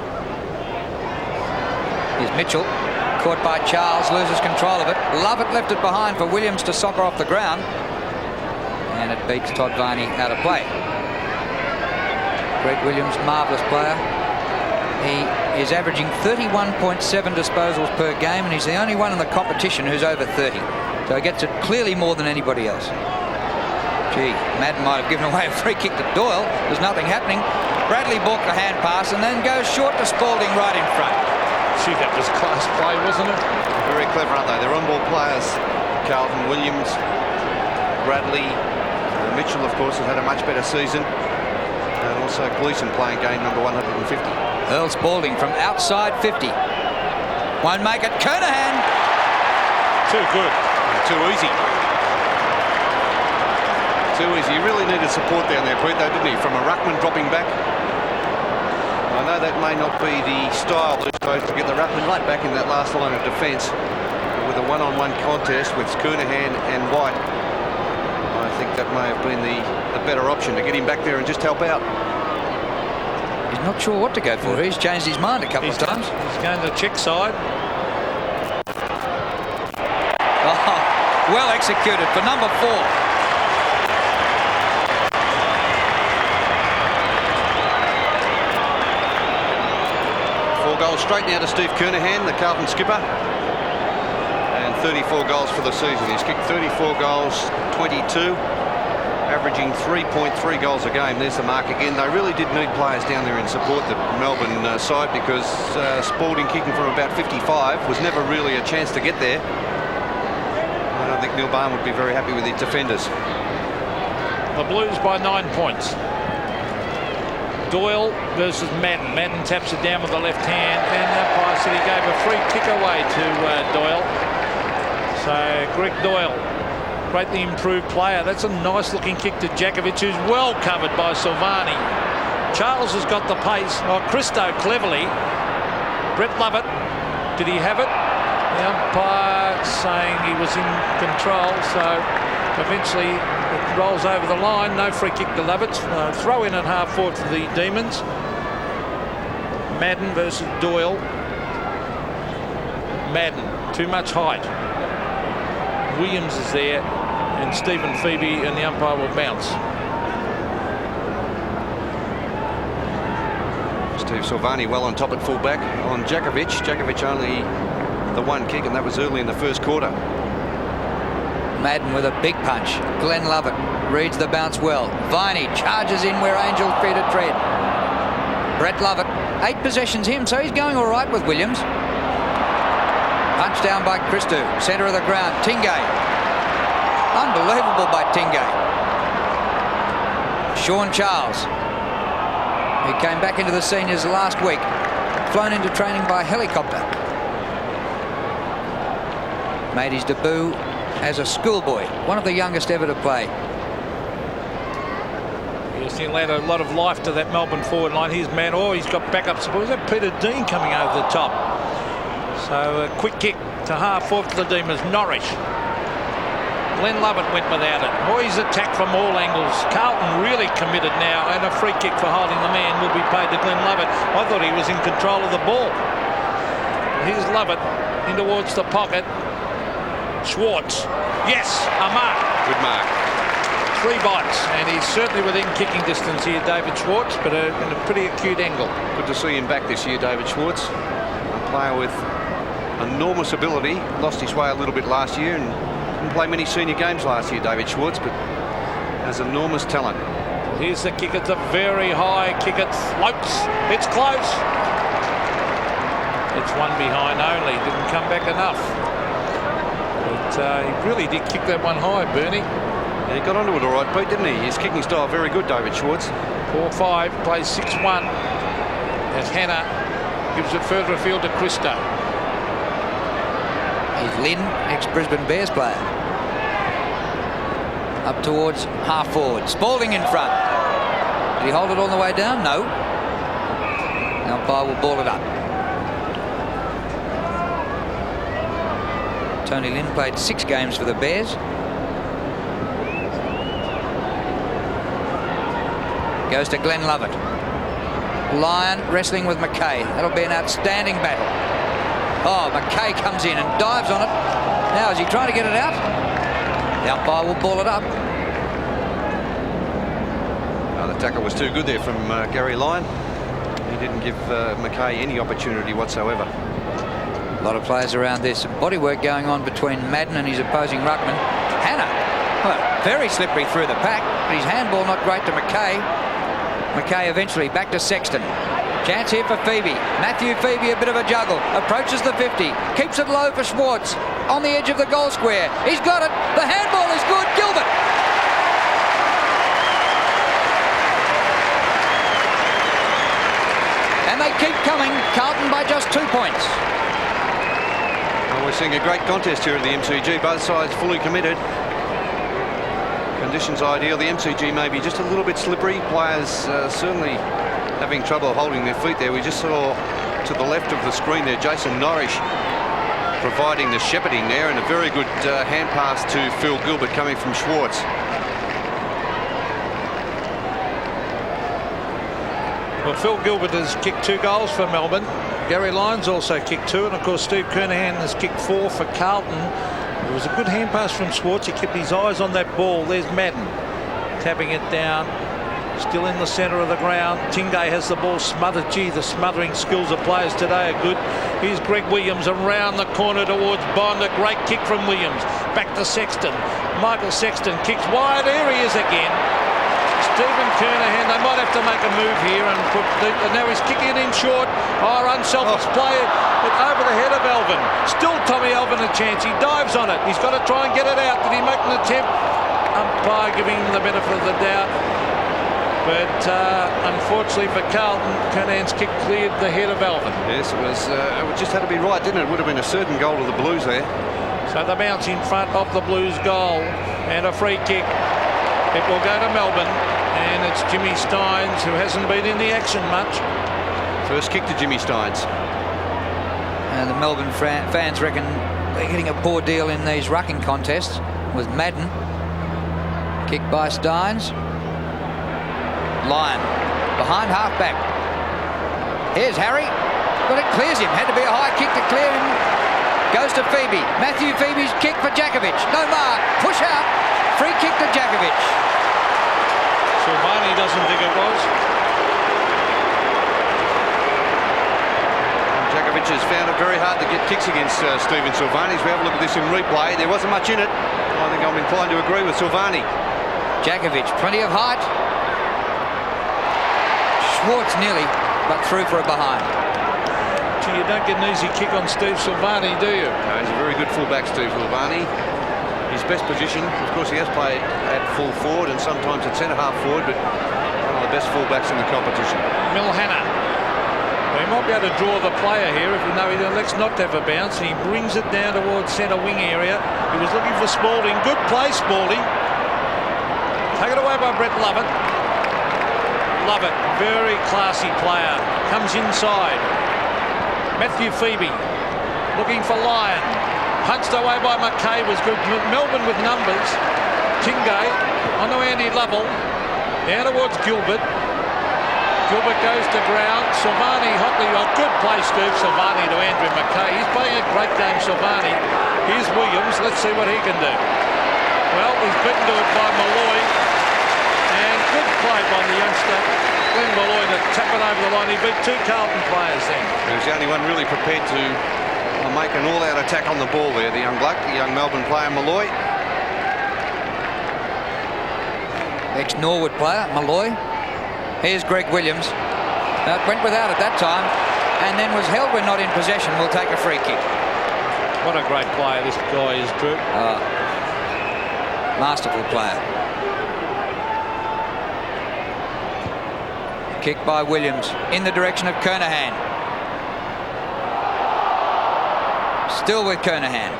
Here's Mitchell. Caught by Charles, loses control of it. Lovett left it behind for Williams to soccer off the ground. And it beats Todd Varney out of play. Greg Williams, marvellous player. He is averaging 31.7 disposals per game, and he's the only one in the competition who's over 30. So he gets it clearly more than anybody else. Gee, Madden might have given away a free kick to Doyle. There's nothing happening. Bradley balked the hand pass and then goes short to Spalding right in front. Gee, that was class play, wasn't it? Very clever, aren't they? They're on-ball players. Carlton, Williams, Bradley, Mitchell, of course, has had a much better season. And also Gleeson playing game number 150. Earl Spalding from outside 50. Won't make it. Kernahan. Too good. Too easy. Too easy. He really needed support down there, Pete, though, didn't he? From a ruckman dropping back. I know that may not be the style these days to get the ruckman right back in that last line of defence. But with a one-on-one contest with Kernahan and White, I think that may have been the better option to get him back there and just help out. He's not sure what to go for. He's changed his mind a couple of times. He's going to check side. Oh, well executed for number 4. 4 goals straight now to Steve Kernahan, the Carlton skipper. And 34 goals for the season. He's kicked 34 goals, 22. Averaging 3.3 goals a game. There's the mark again. They really did need players down there in support, the Melbourne side, because Spalding kicking from about 55 was never really a chance to get there. I don't think Neil Barn would be very happy with his defenders. The Blues by 9 points. Doyle versus Madden. Madden taps it down with the left hand, and the umpire said he gave a free kick away to Doyle. So Greg Doyle, greatly improved player. That's a nice looking kick to Djakovic, who's well covered by Silvani. Charles has got the pace. Oh, Christo cleverly. Brett Lovett, did he have it? The umpire saying he was in control, so eventually it rolls over the line. No free kick to Lovett. Throw in at half forward for the Demons. Madden versus Doyle. Madden, too much height. Williams is there, and Stephen Phoebe, and the umpire will bounce. Steve Silvani well on top at fullback on Djakovic. Djakovic only the 1 kick, and that was early in the first quarter. Madden with a big punch. Glenn Lovett reads the bounce well. Viney charges in where Angel feet a tread. Brett Lovett, 8 possessions him, so he's going all right with Williams. Punch down by Christou, centre of the ground. Tingay. Unbelievable by Tingay. Sean Charles, who came back into the seniors last week, flown into training by helicopter. Made his debut as a schoolboy, one of the youngest ever to play. Yes, he'll add a lot of life to that Melbourne forward line. Here's man. Oh, he's got backup support. Is that Peter Dean coming over the top? So a quick kick to half forward for the Demons. Norris. Glenn Lovett went without it. Boys attack from all angles. Carlton really committed now, and a free kick for holding the man will be paid to Glenn Lovett. I thought he was in control of the ball. Here's Lovett in towards the pocket. Schwartz. Yes, a mark. Good mark. 3 bites, and he's certainly within kicking distance here, David Schwartz, but in a pretty acute angle. Good to see him back this year, David Schwartz. A player with enormous ability. Lost his way a little bit last year and didn't play many senior games last year, David Schwartz, but has enormous talent. Here's the kick. It's a very high kick. It floats. It's close. It's one behind only. Didn't come back enough. But he really did kick that one high, Bernie. Yeah, he got onto it all right, Pete, didn't he? His kicking style very good, David Schwartz. 4-5, plays 6-1 as Hannah gives it further afield to Christo. He's Lynn, ex-Brisbane Bears player. Up towards half forward. Spalding in front. Did he hold it all the way down? No. The umpire will ball it up. Tony Lynn played 6 games for the Bears. Goes to Glenn Lovett. Lyon wrestling with McKay. That'll be an outstanding battle. Oh, McKay comes in and dives on it. Now, is he trying to get it out? The umpire will ball it up. The tackle was too good there from Gary Lyon. He didn't give McKay any opportunity whatsoever. A lot of players around this. Bodywork going on between Madden and his opposing ruckman. Hannah, well, very slippery through the pack, but his handball not great to McKay. McKay eventually back to Sexton. Chance here for Phoebe. Matthew Phoebe, a bit of a juggle. Approaches the 50. Keeps it low for Schwartz. On the edge of the goal square. He's got it. The handball is good. Gilbert. And they keep coming. Carlton by just 2 points. Well, we're seeing a great contest here at the MCG. Both sides fully committed. Conditions ideal. The MCG may be just a little bit slippery. Players certainly having trouble holding their feet there. We just saw to the left of the screen there Jason Norrish providing the shepherding there, and a very good hand pass to Phil Gilbert coming from Schwartz. Well, Phil Gilbert has kicked 2 goals for Melbourne. Gary Lyons also kicked 2, and of course Steve Kernahan has kicked 4 for Carlton. It was a good hand pass from Schwartz. He kept his eyes on that ball. There's Madden tapping it down. Still in the centre of the ground. Tingay has the ball smothered. Gee, the smothering skills of players today are good. Here's Greg Williams around the corner towards Bond. A great kick from Williams. Back to Sexton. Michael Sexton kicks wide. There he is again. Stephen Kernahan, they might have to make a move here and put now he's kicking it in short. Oh, unselfish play over the head of Elvin. Still Tommy Elvin a chance. He dives on it. He's got to try and get it out. Did he make an attempt? Umpire giving him the benefit of the doubt. But unfortunately for Carlton, Kernahan's kick cleared the head of Elvin. Yes, it just had to be right, didn't it? It would have been a certain goal to the Blues there. So the bounce in front of the Blues goal and a free kick. It will go to Melbourne, and it's Jimmy Steins, who hasn't been in the action much. First kick to Jimmy Steins. And the Melbourne fans reckon they're getting a poor deal in these rucking contests with Madden. Kick by Steins. Lyon behind halfback. Here's Harry, but it clears him. Had to be a high kick to clear him. Goes to Phoebe. Matthew Phoebe's kick for Djakovic. No mark. Push out. Free kick to Djakovic. Silvani doesn't think it was. Djakovic has found it very hard to get kicks against Stephen Silvani. As we have a look at this in replay, there wasn't much in it. I think I'm inclined to agree with Silvani. Djakovic, plenty of height. Schwartz nearly, but through for a behind. Gee, you don't get an easy kick on Steve Silvani, do you? No, he's a very good fullback, Steve Silvani. His best position, of course, he has played at full forward and sometimes at centre-half forward, but one of the best fullbacks in the competition. Milhana. Well, he might be able to draw the player here if we know he elects not to have a bounce. He brings it down towards centre wing area. He was looking for Spalding. Good play, Spalding. Taken away by Brett Lovett. Lovett, very classy player. Comes inside. Matthew Phoebe looking for Lyon. Punched away by McKay was good. Melbourne with numbers. Tingay on to Andy Lovell. Down towards Gilbert. Gilbert goes to ground. Silvani hotly. Oh, good play, Steve Silvani to Andrew McKay. He's playing a great game, Silvani. Here's Williams. Let's see what he can do. Well, he's beaten to it by Malloy. And good play by the youngster, Glenn Malloy, to tap it over the line. He beat 2 Carlton players then. He was the only one really prepared to make an all-out attack on the ball there, the young bloke, the young Melbourne player, Malloy. Ex-Norwood player, Malloy. Here's Greg Williams. Went without at that time and then was held when not in possession. Will take a free kick. What a great player this guy is, Drew. Masterful player. Kick by Williams in the direction of Kernahan. Still with Kernahan.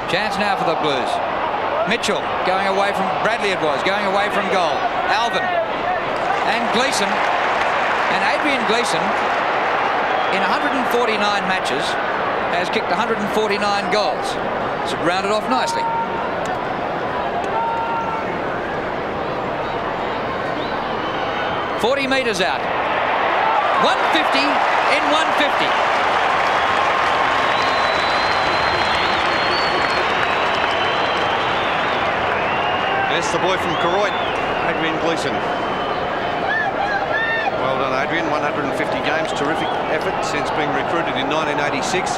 Chance now for the Blues. Mitchell going away from Bradley, it was going away from goal. Alvin and Gleeson, and Adrian Gleeson in 149 matches has kicked 149 goals. It's rounded off nicely. .40 metres out. 150 in 150. That's the boy from Koroit, Adrian Gleeson. Well done, Adrian. 150 games, terrific effort since being recruited in 1986.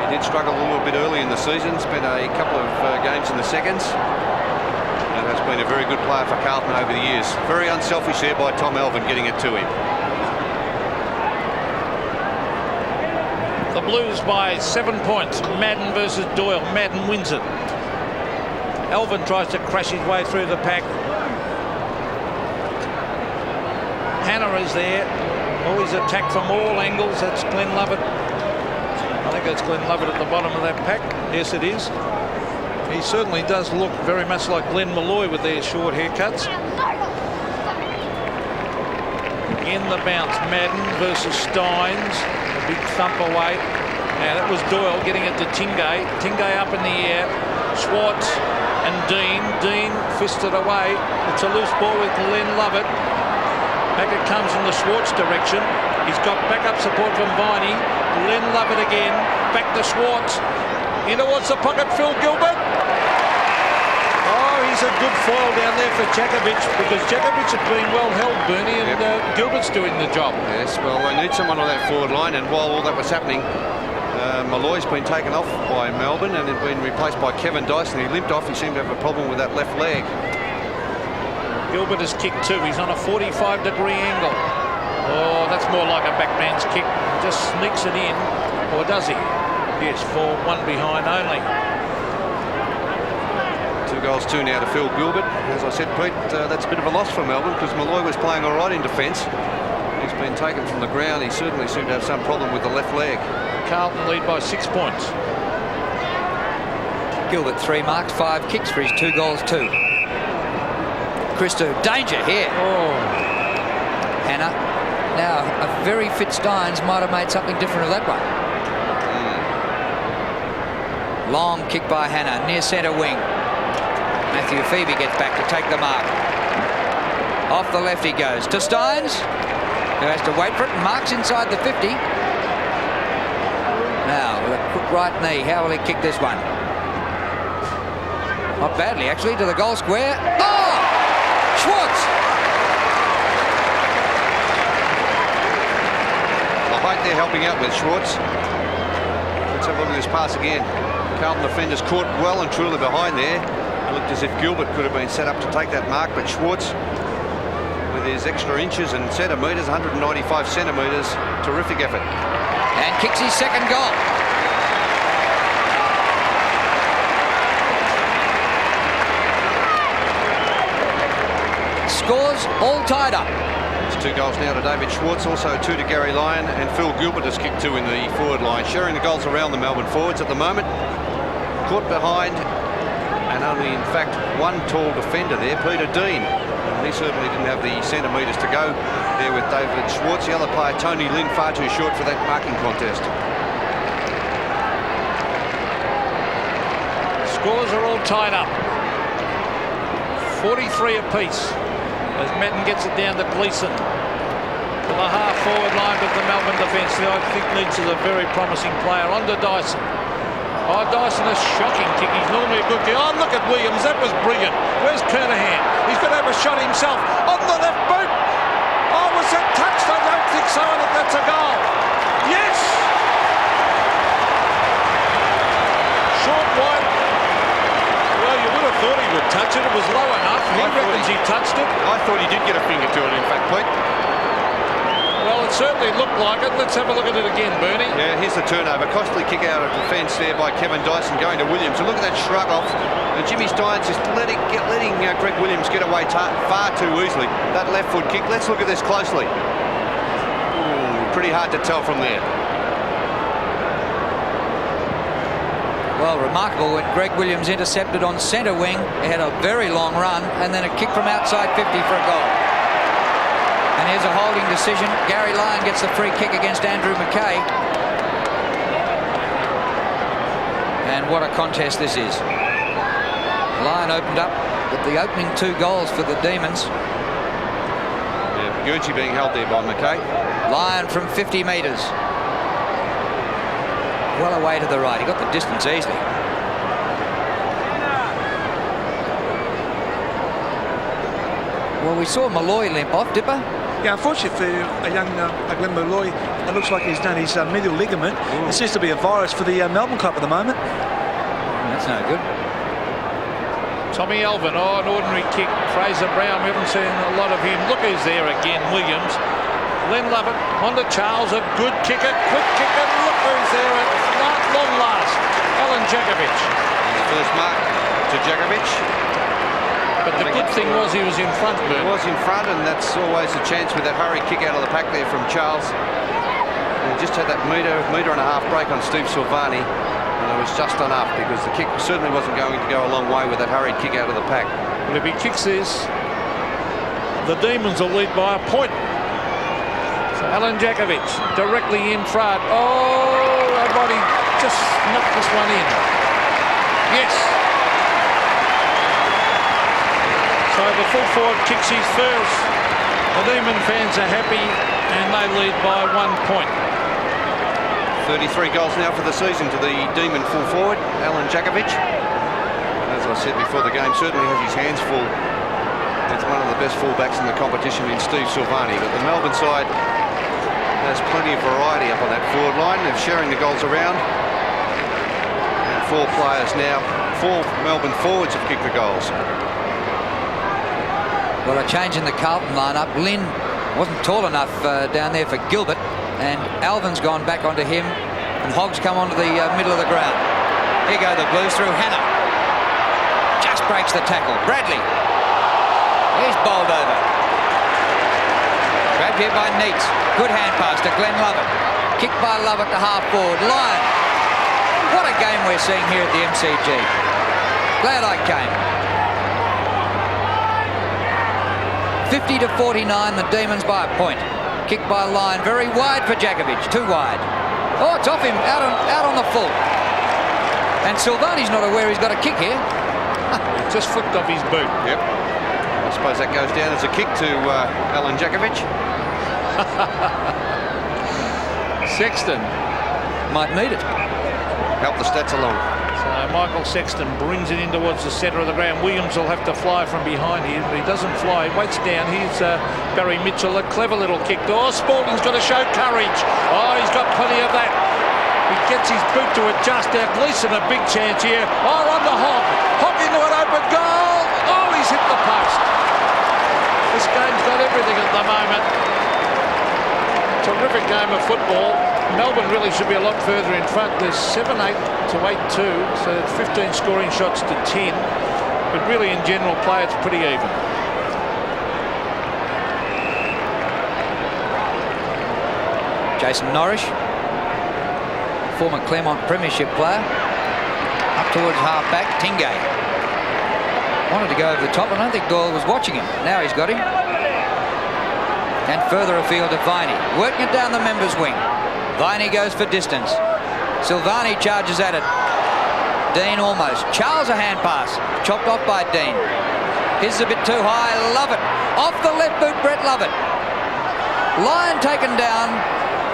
He did struggle a little bit early in the season, spent a couple of games in the seconds, and has been a very good player for Carlton over the years. Very unselfish there by Tom Alvin getting it to him. The Blues by 7 points. Madden versus Doyle. Madden wins it. Alvin tries to crash his way through the pack. Hannah is there. Always attacked from all angles. That's Glenn Lovett. I think that's Glenn Lovett at the bottom of that pack. Yes, it is. He certainly does look very much like Glenn Malloy with their short haircuts. In the bounce, Madden versus Steins. A big thump away. Now that was Doyle getting it to Tingay. Tingay up in the air. Schwartz and Dean. Dean fisted away. It's a loose ball with Glenn Lovett. Back it comes in the Schwartz direction. He's got backup support from Viney. Glenn Lovett again. Back to Schwartz. In towards the pocket, Phil Gilbert. Oh, he's a good foil down there for Jakovic, because Jakovic had been well held, Bernie, and Gilbert's doing the job. Yes, well, they need someone on that forward line, and while all that was happening, Malloy's been taken off by Melbourne and had been replaced by Kevin Dyson. He limped off. He seemed to have a problem with that left leg. Gilbert has kicked 2. He's on a 45-degree angle. Oh, that's more like a backman's kick. Just sneaks it in. Or does he? Yes, for 1 behind only. 2 goals, 2 now to Phil Gilbert. As I said, Pete, that's a bit of a loss for Melbourne, because Malloy was playing all right in defence. He's been taken from the ground. He certainly seemed to have some problem with the left leg. Carlton lead by 6 points. Gilbert 3 marks, 5 kicks for his 2 goals, 2. Christo, danger here. Oh. Hannah. Now, a very fit Steins might have made something different of that one. Long kick by Hannah, near centre wing. Matthew Phoebe gets back to take the mark. Off the left he goes to Steins, who has to wait for it and marks inside the 50. Now, with a quick right knee, how will he kick this one? Not badly, actually, to the goal square. Oh! Schwartz! The height they're helping out with Schwartz. Let's have a look at this pass again. Carlton defenders caught well and truly behind there. It looked as if Gilbert could have been set up to take that mark, but Schwartz, with his extra inches and centimetres, 195 centimetres, terrific effort. And kicks his second goal. Scores all tied up. It's 2 goals now to David Schwartz, also 2 to Gary Lyon, and Phil Gilbert has kicked 2 in the forward line, sharing the goals around the Melbourne forwards at the moment. Caught behind, and only in fact 1 tall defender there, Peter Dean. And he certainly didn't have the centimetres to go there with David Schwartz. The other player, Tony Lynn, far too short for that marking contest. Scores are all tied up. 43 apiece as Madden gets it down to Gleeson. To the half-forward line with the Melbourne defence, who I think needs is a very promising player. On to Dyson. Oh, Dyson, a shocking kick. He's normally a good kick. Oh, look at Williams. That was brilliant. Where's Kernahan? He's going to have a shot himself. On the left boot. Oh, was that touched? I don't think so. I think that's a goal. Yes! Short wide. Well, you would have thought he would touch it. It was low enough. He reckons he touched it. I thought he did get a finger to it, in fact, Pete. Well, it certainly looked like it. Let's have a look at it again, Bernie. Yeah, here's the turnover. Costly kick out of defence there by Kevin Dyson going to Williams. And look at that shrug off. And Jimmy Stein's just letting Greg Williams get away far too easily. That left foot kick. Let's look at this closely. Ooh, pretty hard to tell from there. Well, remarkable when Greg Williams intercepted on centre wing. He had a very long run and then a kick from outside 50 for a goal. And here's a holding decision. Gary Lyon gets the free kick against Andrew McKay. And what a contest this is. Lyon opened up with the opening 2 goals for the Demons. Yeah, Gurgey being held there by McKay. Lyon from 50 metres. Well away to the right. He got the distance easily. Well, we saw Malloy limp off, Dipper. Yeah, unfortunately for a young Glenn Malloy, it looks like he's done his medial ligament. Ooh. It seems to be a virus for the Melbourne Cup at the moment. That's no good. Tommy Alvin, oh, an ordinary kick. Fraser Brown, we haven't seen a lot of him. Look who's there again, Williams. Len Lovett, on to Charles, a good kicker, quick kicker. Look who's there at long last. Alan Jakovic. First mark to Jakovic. But the good thing was he was in front, Bert. He was in front, and that's always a chance with that hurried kick out of the pack there from Charles. And he just had that metre and a half break on Steve Silvani, and it was just enough because the kick certainly wasn't going to go a long way with that hurried kick out of the pack. And if he kicks this, the Demons will lead by a point. So Alan Jakovic directly in front. Oh, everybody just knocked this one in. Yes. So the full forward kicks his first. The Demon fans are happy and they lead by 1 point. 33 goals now for the season to the Demon full forward, Alan Jakovic. As I said before, the game certainly has his hands full. It's one of the best fullbacks in the competition in Steve Silvani. But the Melbourne side has plenty of variety up on that forward line. They're sharing the goals around. And 4 players now, 4 Melbourne forwards have kicked the goals. Well, a change in the Carlton lineup. Lynn wasn't tall enough down there for Gilbert, and Alvin's gone back onto him, and Hogg's come onto the middle of the ground. Here go the Blues through Hannah. Just breaks the tackle. Bradley. He's bowled over. Grabbed here by Neitz. Good hand pass to Glenn Lovett. Kicked by Lovett to half forward. Lyon. What a game we're seeing here at the MCG. Glad I came. 50 to 49, the Demons by a point. Kicked by Lyon, very wide for Jakovic, too wide. Oh, it's off him, out on the full. And Silvani's not aware he's got a kick here. It just flicked off his boot. Yep. I suppose that goes down as a kick to Alan Jakovic. Sexton might need it. Help the stats along. So Michael Sexton brings it in towards the centre of the ground. Williams will have to fly from behind here, but he doesn't fly. He waits down. Here's Barry Mitchell, a clever little kick. Oh, Spalding's got to show courage. Oh, he's got plenty of that. He gets his boot to adjust out. Gleeson, a big chance here. Oh, on the Hogg. Hogg into an open goal. Oh, he's hit the post. This game's got everything at the moment. Terrific game of football. Melbourne really should be a lot further in front. There's 7-8 to 8-2, so 15 scoring shots to 10. But really, in general play, it's pretty even. Jason Norrish, former Claremont Premiership player, up towards half-back. Tingay wanted to go over the top. I don't think Doyle was watching him. Now he's got him. And further afield to Viney, working it down the members' wing. Viney goes for distance. Silvani charges at it. Dean almost. Charles a hand pass. Chopped off by Dean. His is a bit too high. Lovett. Off the left boot, Brett Lovett. Lyon taken down.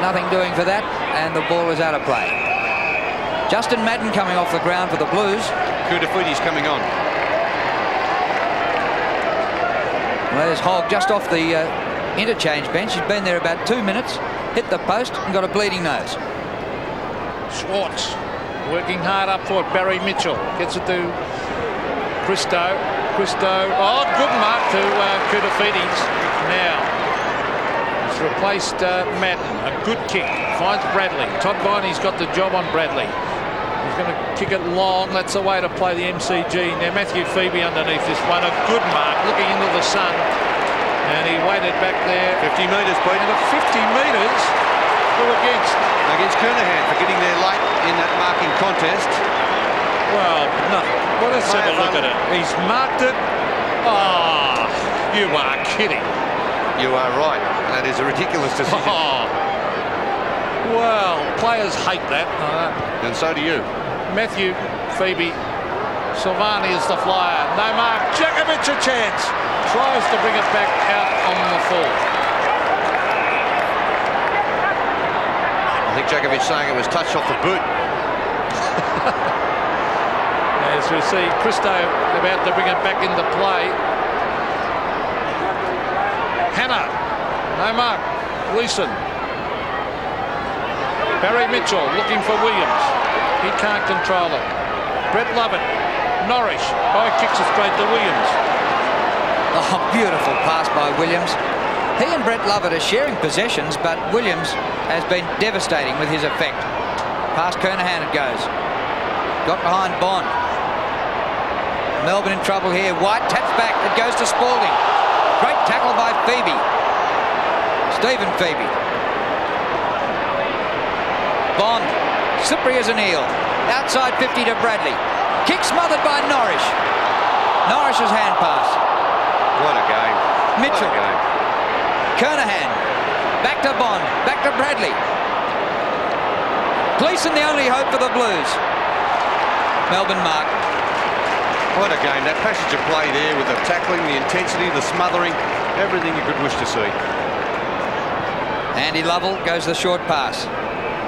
Nothing doing for that. And the ball is out of play. Justin Madden coming off the ground for the Blues. Kudafuti's coming on. Well, there's Hogg just off the interchange bench. He's been there about 2 minutes. Hit the post and got a bleeding nose. Schwartz working hard up for it. Barry Mitchell gets it to Christo. Oh, good mark to Kudafuti's. Now he's replaced Madden. A good kick. Finds Bradley. Todd Viney's got the job on Bradley. He's going to kick it long. That's the way to play the MCG. Now Matthew Phoebe underneath this one. A good mark. Looking into the sun. And he waited back there. 50 metres, Pete. And at 50 metres, who against? Against Kernahan for getting there late in that marking contest. Well, no. Well, let's have a look at it. He's marked it. Oh, you are kidding. You are right. That is a ridiculous decision. Oh. Well, players hate that. And so do you. Matthew Phoebe. Silvani is the flyer. No mark. Djakovic a chance. Tries to bring it back out on the full. I think Djakovic saying it was touched off the boot. As we see Christo about to bring it back into play. Hannah. No mark. Gleeson. Barry Mitchell looking for Williams. He can't control it. Brett Lovett. Norris. Oh, he kicks it straight to Williams. Oh, beautiful pass by Williams. He and Brett Lovett are sharing possessions, but Williams has been devastating with his effect. Past Kernahan it goes. Got behind Bond. Melbourne in trouble here. White taps back. It goes to Spalding. Great tackle by Phoebe. Stephen Phoebe. Bond. Slippery as an eel. Outside 50 to Bradley. Kick smothered by Norris. Norris's hand pass. What a game. Mitchell. What a game. Kernahan. Back to Bond. Back to Bradley. Gleeson the only hope for the Blues. Melbourne mark. What a game. That passage of play there with the tackling, the intensity, the smothering, everything you could wish to see. Andy Lovell goes the short pass.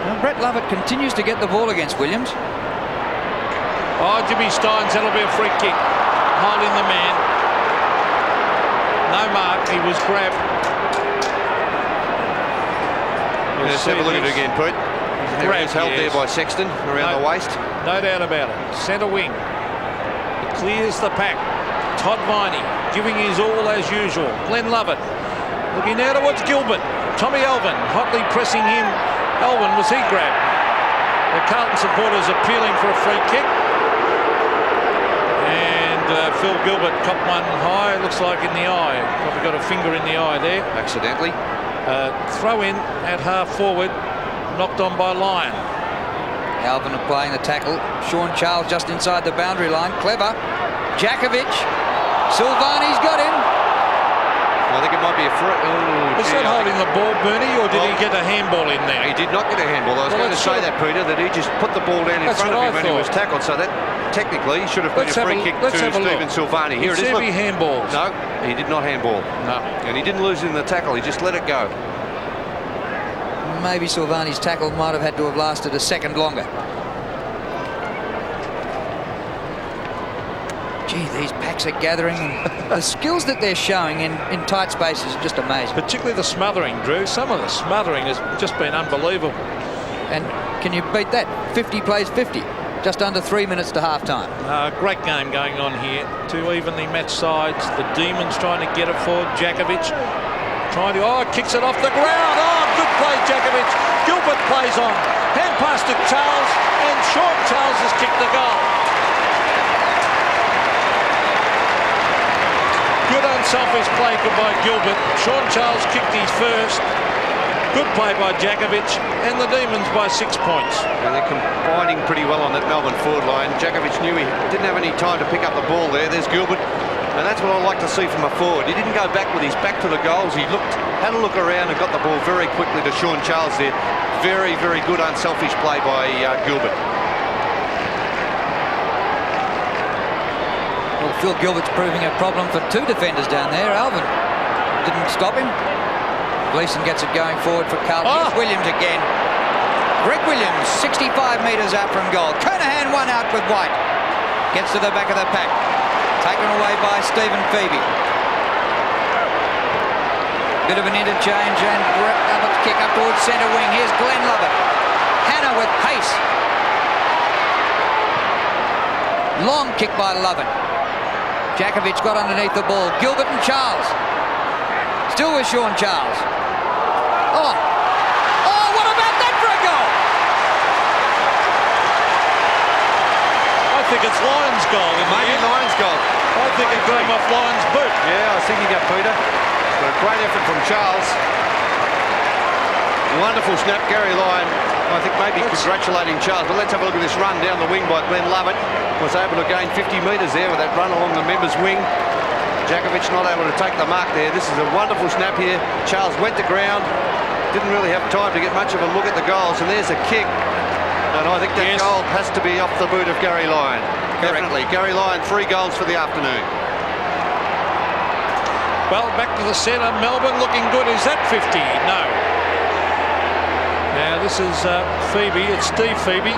Now, Brett Lovett continues to get the ball against Williams. Oh, Jimmy Steins, that'll be a free kick. Holding the man. No mark, he was grabbed. Let's have a look at it again, Pete. There Grabbed, is held there by Sexton around the waist. No doubt about it. Centre wing. It clears the pack. Todd Viney giving his all as usual. Glenn Lovett looking now towards Gilbert. Tommy Elvin hotly pressing him. Elvin, was he grabbed? The Carlton supporters appealing for a free kick. And Phil Gilbert copped one high, looks like in the eye. Probably got a finger in the eye there. Accidentally. Throw in at half forward, knocked on by Lyon. Alvin applying the tackle. Sean Charles just inside the boundary line. Clever. Djakovic. Silvani's got him. I think it might be a free. Oh, Was that holding the ball, Bernie, or did he get a handball in there? He did not get a handball. I was going to say that, Peter, that he just put the ball down in front of him when he was tackled. So that technically should have been a free kick to Stephen Silvani. Here it is. He handballs. No, he did not handball. No. And he didn't lose it in the tackle. He just let it go. Maybe Silvani's tackle might have had to have lasted a second longer. Gee, these packs are gathering. The skills that they're showing in tight spaces are just amazing. Particularly the smothering, Drew. Some of the smothering has just been unbelievable. And can you beat that? 50 plays 50. Just under 3 minutes to half-time. Great game going on here. Two evenly matched sides. The Demons trying to get it for Djakovic. Trying to, kicks it off the ground. Oh, good play, Djakovic. Gilbert plays on. Hand pass to Charles, and Sean Charles has kicked the goal. Good unselfish play by Gilbert. Sean Charles kicked his first. Good play by Djakovic, and the Demons by 6 points. And they're combining pretty well on that Melbourne forward line. Djakovic knew he didn't have any time to pick up the ball there. There's Gilbert. And that's what I like to see from a forward. He didn't go back with his back to the goals. He had a look around and got the ball very quickly to Sean Charles there. Very, very good unselfish play by Gilbert. Phil Gilbert's proving a problem for two defenders down there. Alvin didn't stop him. Gleeson gets it going forward for Carlton. Here's Williams again. Greg Williams, 65 metres out from goal. Kernahan one out with White. Gets to the back of the pack. Taken away by Stephen Phoebe. Bit of an interchange, and Brett Lovett's kick up towards centre wing. Here's Glenn Lovett. Hannah with pace. Long kick by Lovett. Jakovic got underneath the ball. Gilbert and Charles. Still with Sean Charles. Oh, what about that for a goal? I think it's Lyons' goal. Maybe Lyons' goal. I think it came off Lyons' boot. Yeah, I was thinking that, Peter. But a great effort from Charles. Wonderful snap, Gary Lyon. I think maybe congratulating Charles. But let's have a look at this run down the wing by Glenn Lovett. Was able to gain 50 metres there with that run along the members' wing. Jakovic not able to take the mark there. This is a wonderful snap here. Charles went to ground. Didn't really have time to get much of a look at the goals. And there's a kick. And I think that goal has to be off the boot of Gary Lyon. Definitely. Gary Lyon, 3 goals for the afternoon. Well, back to the centre. Melbourne looking good. Is that 50? No. Now this is Phoebe. It's Steve Phoebe.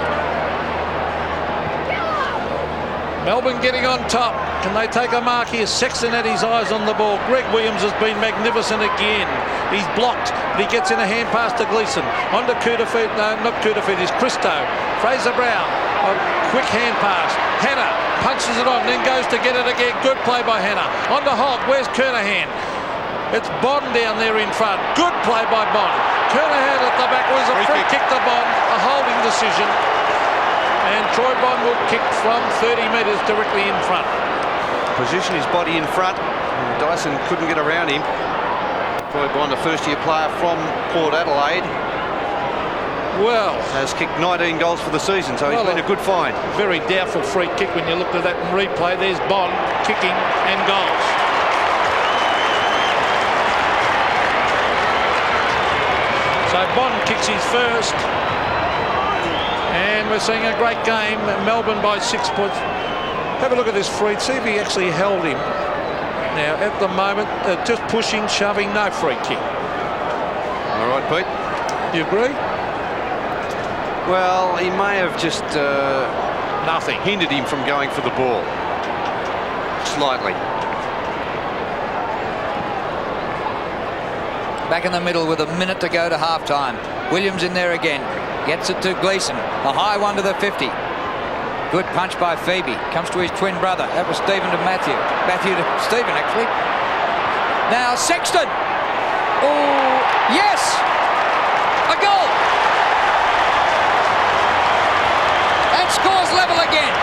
Melbourne getting on top. Can they take a mark here? Sexton had his eyes on the ball. Greg Williams has been magnificent again. He's blocked, but he gets in a hand pass to Gleeson. On to Kuderfeet. No, not Kuderfeet. It's Christo. Fraser Brown. A quick hand pass. Hannah punches it on, then goes to get it again. Good play by Hannah. On to Hogg. Where's Kernahan? It's Bond down there in front. Good play by Bond. Kernahan at the back was a free kick to Bond. A holding decision. And Troy Bond will kick from 30 metres directly in front. Position his body in front. Dyson couldn't get around him. Troy Bond, a first-year player from Port Adelaide. Well, has kicked 19 goals for the season, so he's been a good find. Very doubtful free kick when you looked at that in replay. There's Bond kicking and goals. So Bond kicks his first. And we're seeing a great game. Melbourne by 6 points. Have a look at this free. See if he actually held him. Now, at the moment, just pushing, shoving, no free kick. All right, Pete. You agree? Well, he may have just nothing hindered him from going for the ball. Slightly. Back in the middle with a minute to go to half-time. Williams in there again. Gets it to Gleeson. A high one to the 50. Good punch by Phoebe. Comes to his twin brother. That was Stephen to Matthew. Matthew to Stephen, actually. Now Sexton. Oh, yes! A goal! And scores level again.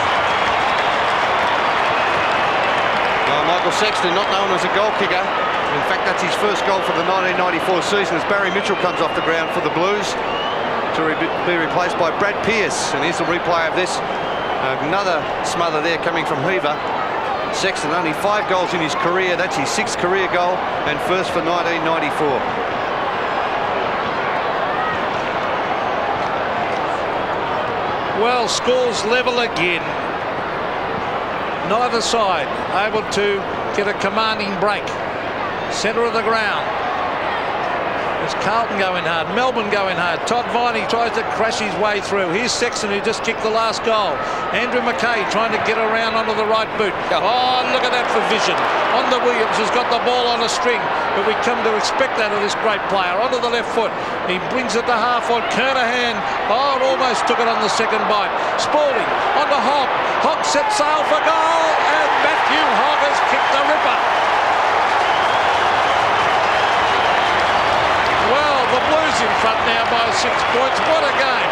Well, Michael Sexton, not known as a goal kicker. In fact, that's his first goal for the 1994 season as Barry Mitchell comes off the ground for the Blues to be replaced by Brad Pearce. And here's the replay of this. Another smother there coming from Hoover. Sexton only 5 goals in his career. That's his 6th career goal and first for 1994. Well, scores level again. Neither side able to get a commanding break. Centre of the ground. It's Carlton going hard, Melbourne going hard. Todd Viney tries to crash his way through. Here's Sexton, who just kicked the last goal. Andrew McKay trying to get around onto the right boot. Oh, look at that for vision. On the Williams, who's got the ball on a string. But we come to expect that of this great player. Onto the left foot. He brings it to half on Kernahan. Oh, it almost took it on the second bite. Spalding onto Hogg. Hogg set sail for goal. And Matthew Hogg has kicked the ripper. The Blues in front now by 6 points. What a game.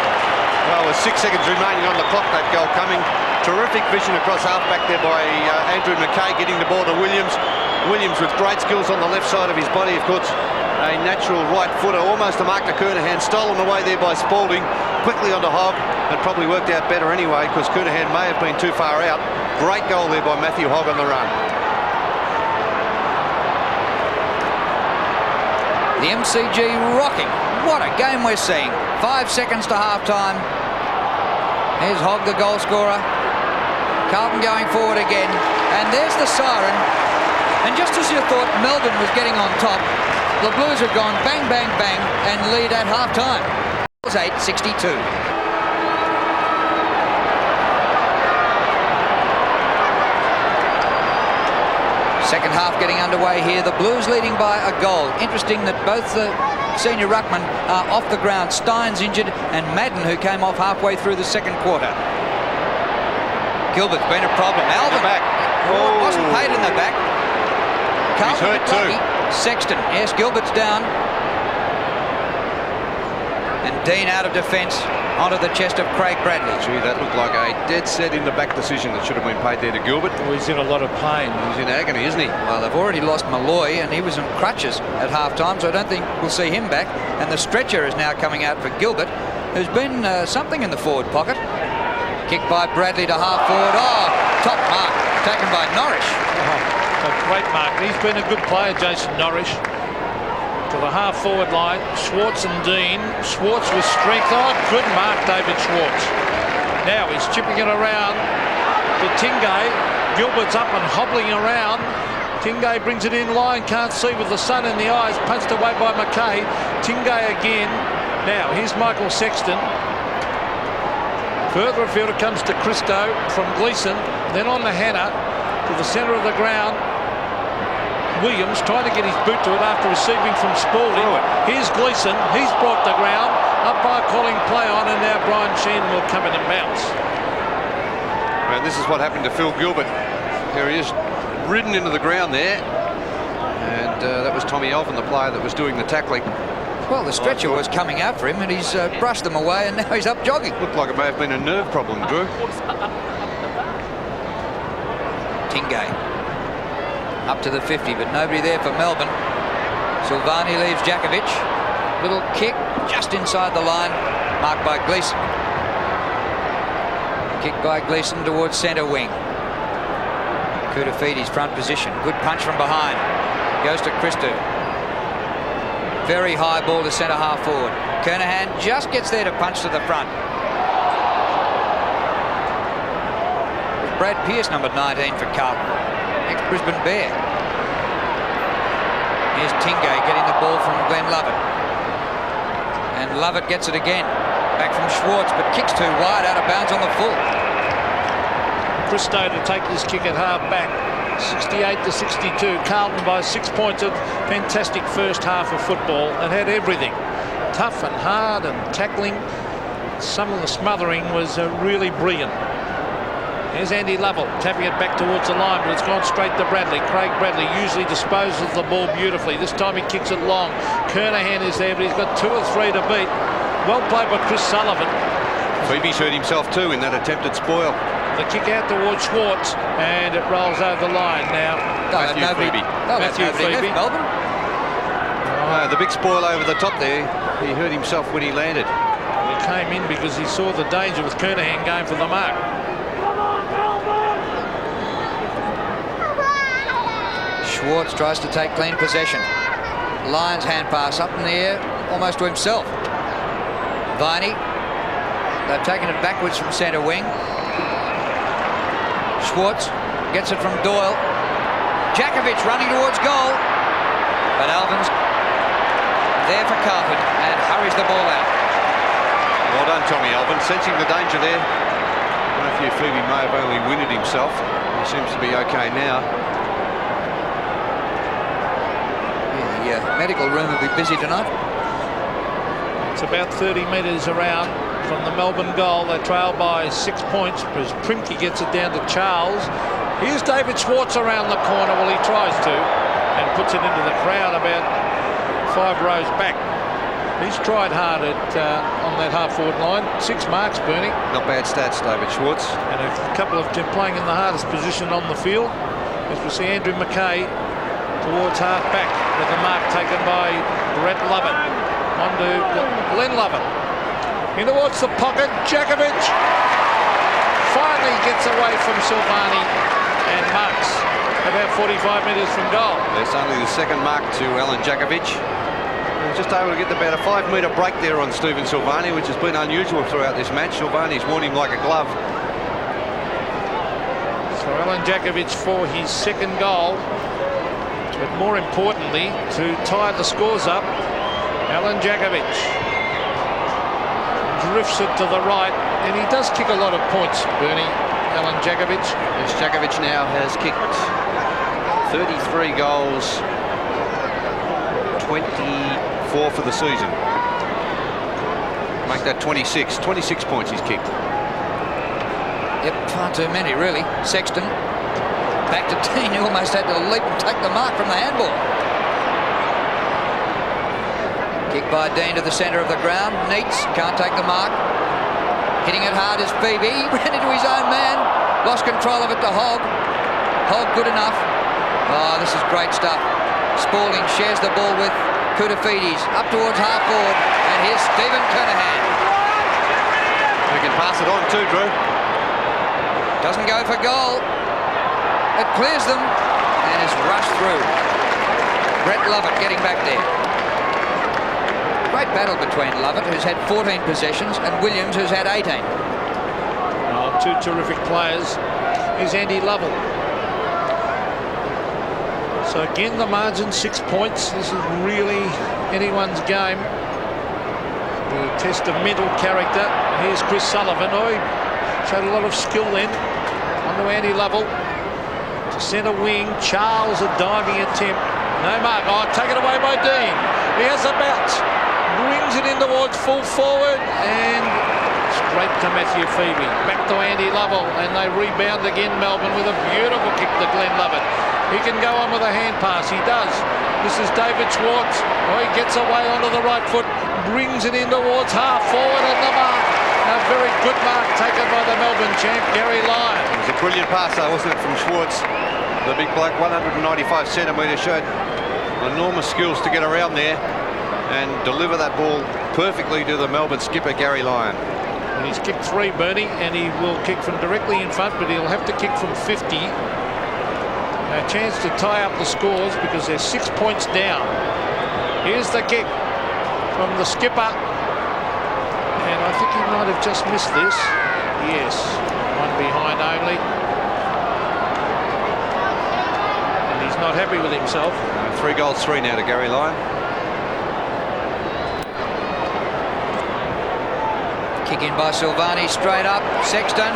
Well, with 6 seconds remaining on the clock, that goal coming. Terrific vision across half-back there by Andrew McKay, getting the ball to Williams. Williams with great skills on the left side of his body, of course. A natural right footer, almost a mark to Kernahan. Stolen away there by Spalding. Quickly onto Hogg. It probably worked out better anyway, because Kernahan may have been too far out. Great goal there by Matthew Hogg on the run. The MCG rocking. What a game we're seeing. 5 seconds to half-time. Here's Hogg, the goal scorer. Carlton going forward again. And there's the siren. And just as you thought Melbourne was getting on top, the Blues have gone bang, bang, bang and lead at half-time. It was 8-62. Second half getting underway here. The Blues leading by a goal. Interesting that both the senior ruckmen are off the ground. Stein's injured and Madden, who came off halfway through the second quarter. Gilbert's been a problem. Alvin back. Wasn't paid in the back. Carlton hurt too. Sexton. Yes, Gilbert's down. And Dean out of defence onto the chest of Craig Bradley. Gee, that looked like a dead set in the back decision that should have been paid there to Gilbert. Oh, he's in a lot of pain. He's in agony, isn't he? Well, they've already lost Malloy, and he was on crutches at half-time, so I don't think we'll see him back. And the stretcher is now coming out for Gilbert, who's been something in the forward pocket. Kick by Bradley to half-forward. Oh, top mark taken by Norris. A great mark. He's been a good player, Jason Norris. To the half-forward line, Schwartz and Dean. Schwartz with strength. Oh, good mark, David Schwartz. Now he's chipping it around to Tingay. Gilbert's up and hobbling around. Tingay brings it in line, can't see with the sun in the eyes. Punched away by McKay. Tingay again. Now here's Michael Sexton. Further afield it comes to Christo from Gleeson. Then on to Hannah to the centre of the ground. Williams trying to get his boot to it after receiving from Spalding. Here's Gleeson. He's brought the ground. Umpire calling play on, and now Brian Sheen will come in and bounce. And this is what happened to Phil Gilbert. Here he is, ridden into the ground there. And that was Tommy Alvin, the player that was doing the tackling. Well, the stretcher was coming out for him, and he's brushed them away, and now he's up jogging. Looked like it may have been a nerve problem, Drew. Tingay up to the 50, but nobody there for Melbourne. Silvani leaves Jakovic. Little kick just inside the line, marked by Gleeson. Kick by Gleeson towards centre wing. Kutafides front position. Good punch from behind. Goes to Christo. Very high ball to centre half forward. Kernahan just gets there to punch to the front. Brad Pearce, number 19 for Carlton. Ex-Brisbane Bear. Here's Tingay getting the ball from Glenn Lovett. And Lovett gets it again. Back from Schwartz, but kicks too wide, out of bounds on the full. Christo to take this kick at half back. 68-62. Carlton by 6 points. A fantastic first half of football and had everything. Tough and hard and tackling. Some of the smothering was really brilliant. Here's Andy Lovell tapping it back towards the line, but it's gone straight to Bradley. Craig Bradley usually disposes of the ball beautifully. This time he kicks it long. Kernahan is there, but he's got 2 or 3 to beat. Well played by Chris Sullivan. Phoebe's hurt himself too in that attempted spoil. The kick out towards Schwartz, and it rolls over the line now. Matthew Phoebe. Matthew Phoebe. Melbourne. The big spoil over the top there. He hurt himself when he landed. He came in because he saw the danger with Kernahan going for the mark. Schwartz tries to take clean possession. Lyons hand pass up in the air, almost to himself. Viney. They've taken it backwards from centre wing. Schwartz gets it from Doyle. Jakovic running towards goal. But Alvin's there for Carlton and hurries the ball out. Well done, Tommy Alvin. Sensing the danger there. Matthew Phoebe may have only winded himself. He seems to be okay now. The medical room will be busy tonight. It's about 30 metres around from the Melbourne goal. They trail by 6 points as Primke gets it down to Charles. Here's David Schwartz around the corner. Well, he tries to and puts it into the crowd about 5 rows back. He's tried hard on that half-forward line. 6 marks, Bernie. Not bad stats, David Schwartz. And a couple of them playing in the hardest position on the field. As we see Andrew McKay towards half-back with the mark taken by Brett Lovett. On to Glenn Lovett. In towards the pocket, Jakovic finally gets away from Silvani and marks about 45 metres from goal. That's only the second mark to Alan Jakovic. Just able to get about a 5-metre break there on Stephen Silvani, which has been unusual throughout this match. Silvani's worn him like a glove. for Alan Jakovic for his second goal. But more importantly, to tie the scores up, Alan Jakovic drifts it to the right, and he does kick a lot of points, Bernie, Alan Jakovic. Yes, Jakovic now has kicked 33 goals, 24 for the season. Make that 26. 26 points he's kicked. Yep, far too many, really. Sexton, back to Dean, who almost had to leap and take the mark from the handball. Kick by Dean to the centre of the ground. Neats, can't take the mark. Hitting it hard is Phoebe. He ran into his own man. Lost control of it to Hogg. Hogg good enough. Oh, this is great stuff. Spaulding shares the ball with Koutafidis. Up towards half forward. And here's Stephen Kernahan. We can pass it on too, Drew. Doesn't go for goal. It clears them and is rushed through. Brett Lovett getting back there. Great battle between Lovett, who's had 14 possessions, and Williams, who's had 18. Oh, two terrific players. Here's Andy Lovell. So again, the margin 6 points. This is really anyone's game. The test of mental character. Here's Chris Sullivan. Oh, he showed a lot of skill then. On to Andy Lovell. To centre wing. Charles, a diving attempt. No mark. Oh, taken away by Dean. He has a bounce. Brings it in towards full forward. And straight to Matthew Phoebe. Back to Andy Lovell. And they rebound again, Melbourne, with a beautiful kick to Glenn Lovett. He can go on with a hand pass. He does. This is David Schwartz. Oh, he gets away onto the right foot. Brings it in towards half forward and the mark. A very good mark taken by the Melbourne champ, Gary Lyon. It was a brilliant pass, though, wasn't it, from Schwartz? The big bloke, 195 centimetres, showed enormous skills to get around there and deliver that ball perfectly to the Melbourne skipper, Gary Lyon. And he's kicked 3, Bernie, and he will kick from directly in front, but he'll have to kick from 50. A chance to tie up the scores because they're 6 points down. Here's the kick from the skipper. And I think he might have just missed this. Yes, one behind only. And he's not happy with himself. 3 goals, 3 now to Gary Lyon. Kick in by Silvani, straight up. Sexton.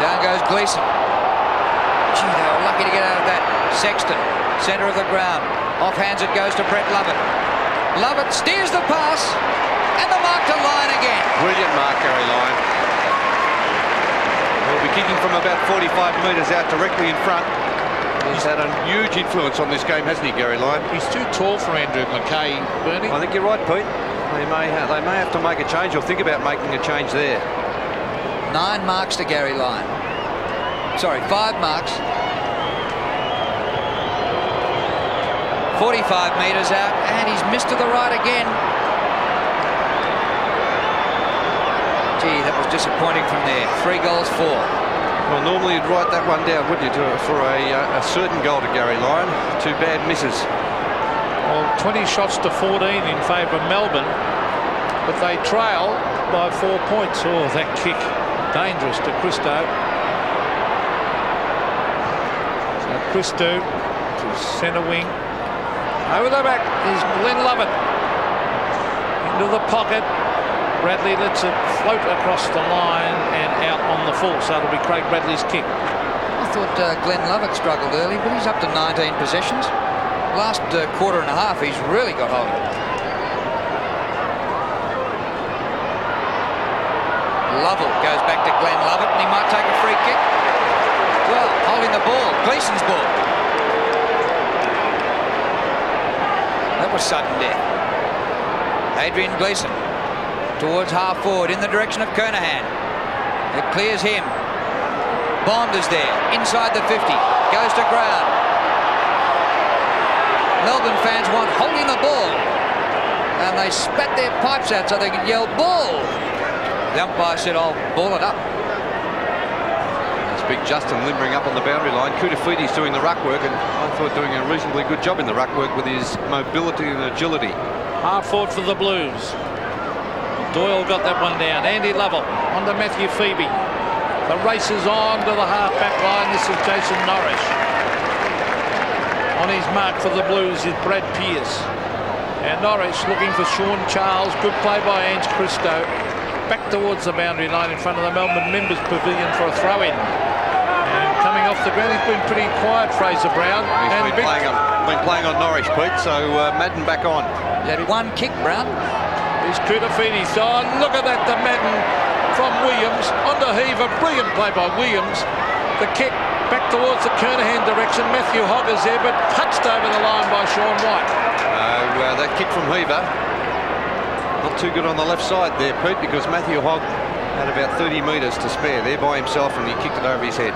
Down goes Gleeson. Gee, they were lucky to get out of that. Sexton, centre of the ground. Off hands it goes to Brett Lovett. Lovett steers the pass, and the mark to Lyon again. Brilliant mark, Gary Lyon. He'll be kicking from about 45 metres out directly in front. He's had a huge influence on this game, hasn't he, Gary Lyon? He's too tall for Andrew McKay, Bernie. I think you're right, Pete. They may have to make a change or think about making a change there. 9 marks to Gary Lyon. Sorry, 5 marks. 45 metres out, and he's missed to the right again. Gee, that was disappointing from there. 3 goals, 4. Well, normally you'd write that one down, wouldn't you, for a certain goal to Gary Lyon. 2 bad misses. Well, 20 shots to 14 in favour of Melbourne, but they trail by 4 points. Oh, that kick. Dangerous to Christo. So Christo to centre wing. Over the back is Glenn Lovett. Into the pocket. Bradley lets it float across the line and out on the full. So it'll be Craig Bradley's kick. I thought Glenn Lovett struggled early, but he's up to 19 possessions. Last quarter and a half, he's really got hold of it. Lovell goes back to Glenn Lovett, and he might take a free kick. Well, holding the ball, Gleeson's ball. That was sudden death. Adrian Gleeson towards half forward in the direction of Kernahan. It clears him. Bond is there, inside the 50, goes to ground. Melbourne fans want holding the ball, and they spat their pipes out so they could yell ball. The umpire said, I'll ball it up. It's big Justin limbering up on the boundary line. Koutafidis doing the ruck work, and I thought doing a reasonably good job in the ruck work with his mobility and agility. Half forward for the Blues. Doyle got that one down. Andy Lovell on to Matthew Phoebe. The race is on to the half-back line. This is Jason Norris. On his mark for the Blues is Brad Pearce. And Norris looking for Sean Charles. Good play by Ange Christo. Back towards the boundary line in front of the Melbourne Members Pavilion for a throw-in. And coming off the ground, he's been pretty quiet, Fraser Brown. He's been playing on Norris, Pete, so Madden back on. He had one kick, Brown. He's Kutafini. Oh, look at that, the Madden from Williams onto Heaver. Brilliant play by Williams. The kick back towards the Kernahan direction. Matthew Hogg is there, but punched over the line by Sean White. That kick from Heaver, not too good on the left side there, Pete, because Matthew Hogg had about 30 metres to spare there by himself, and he kicked it over his head.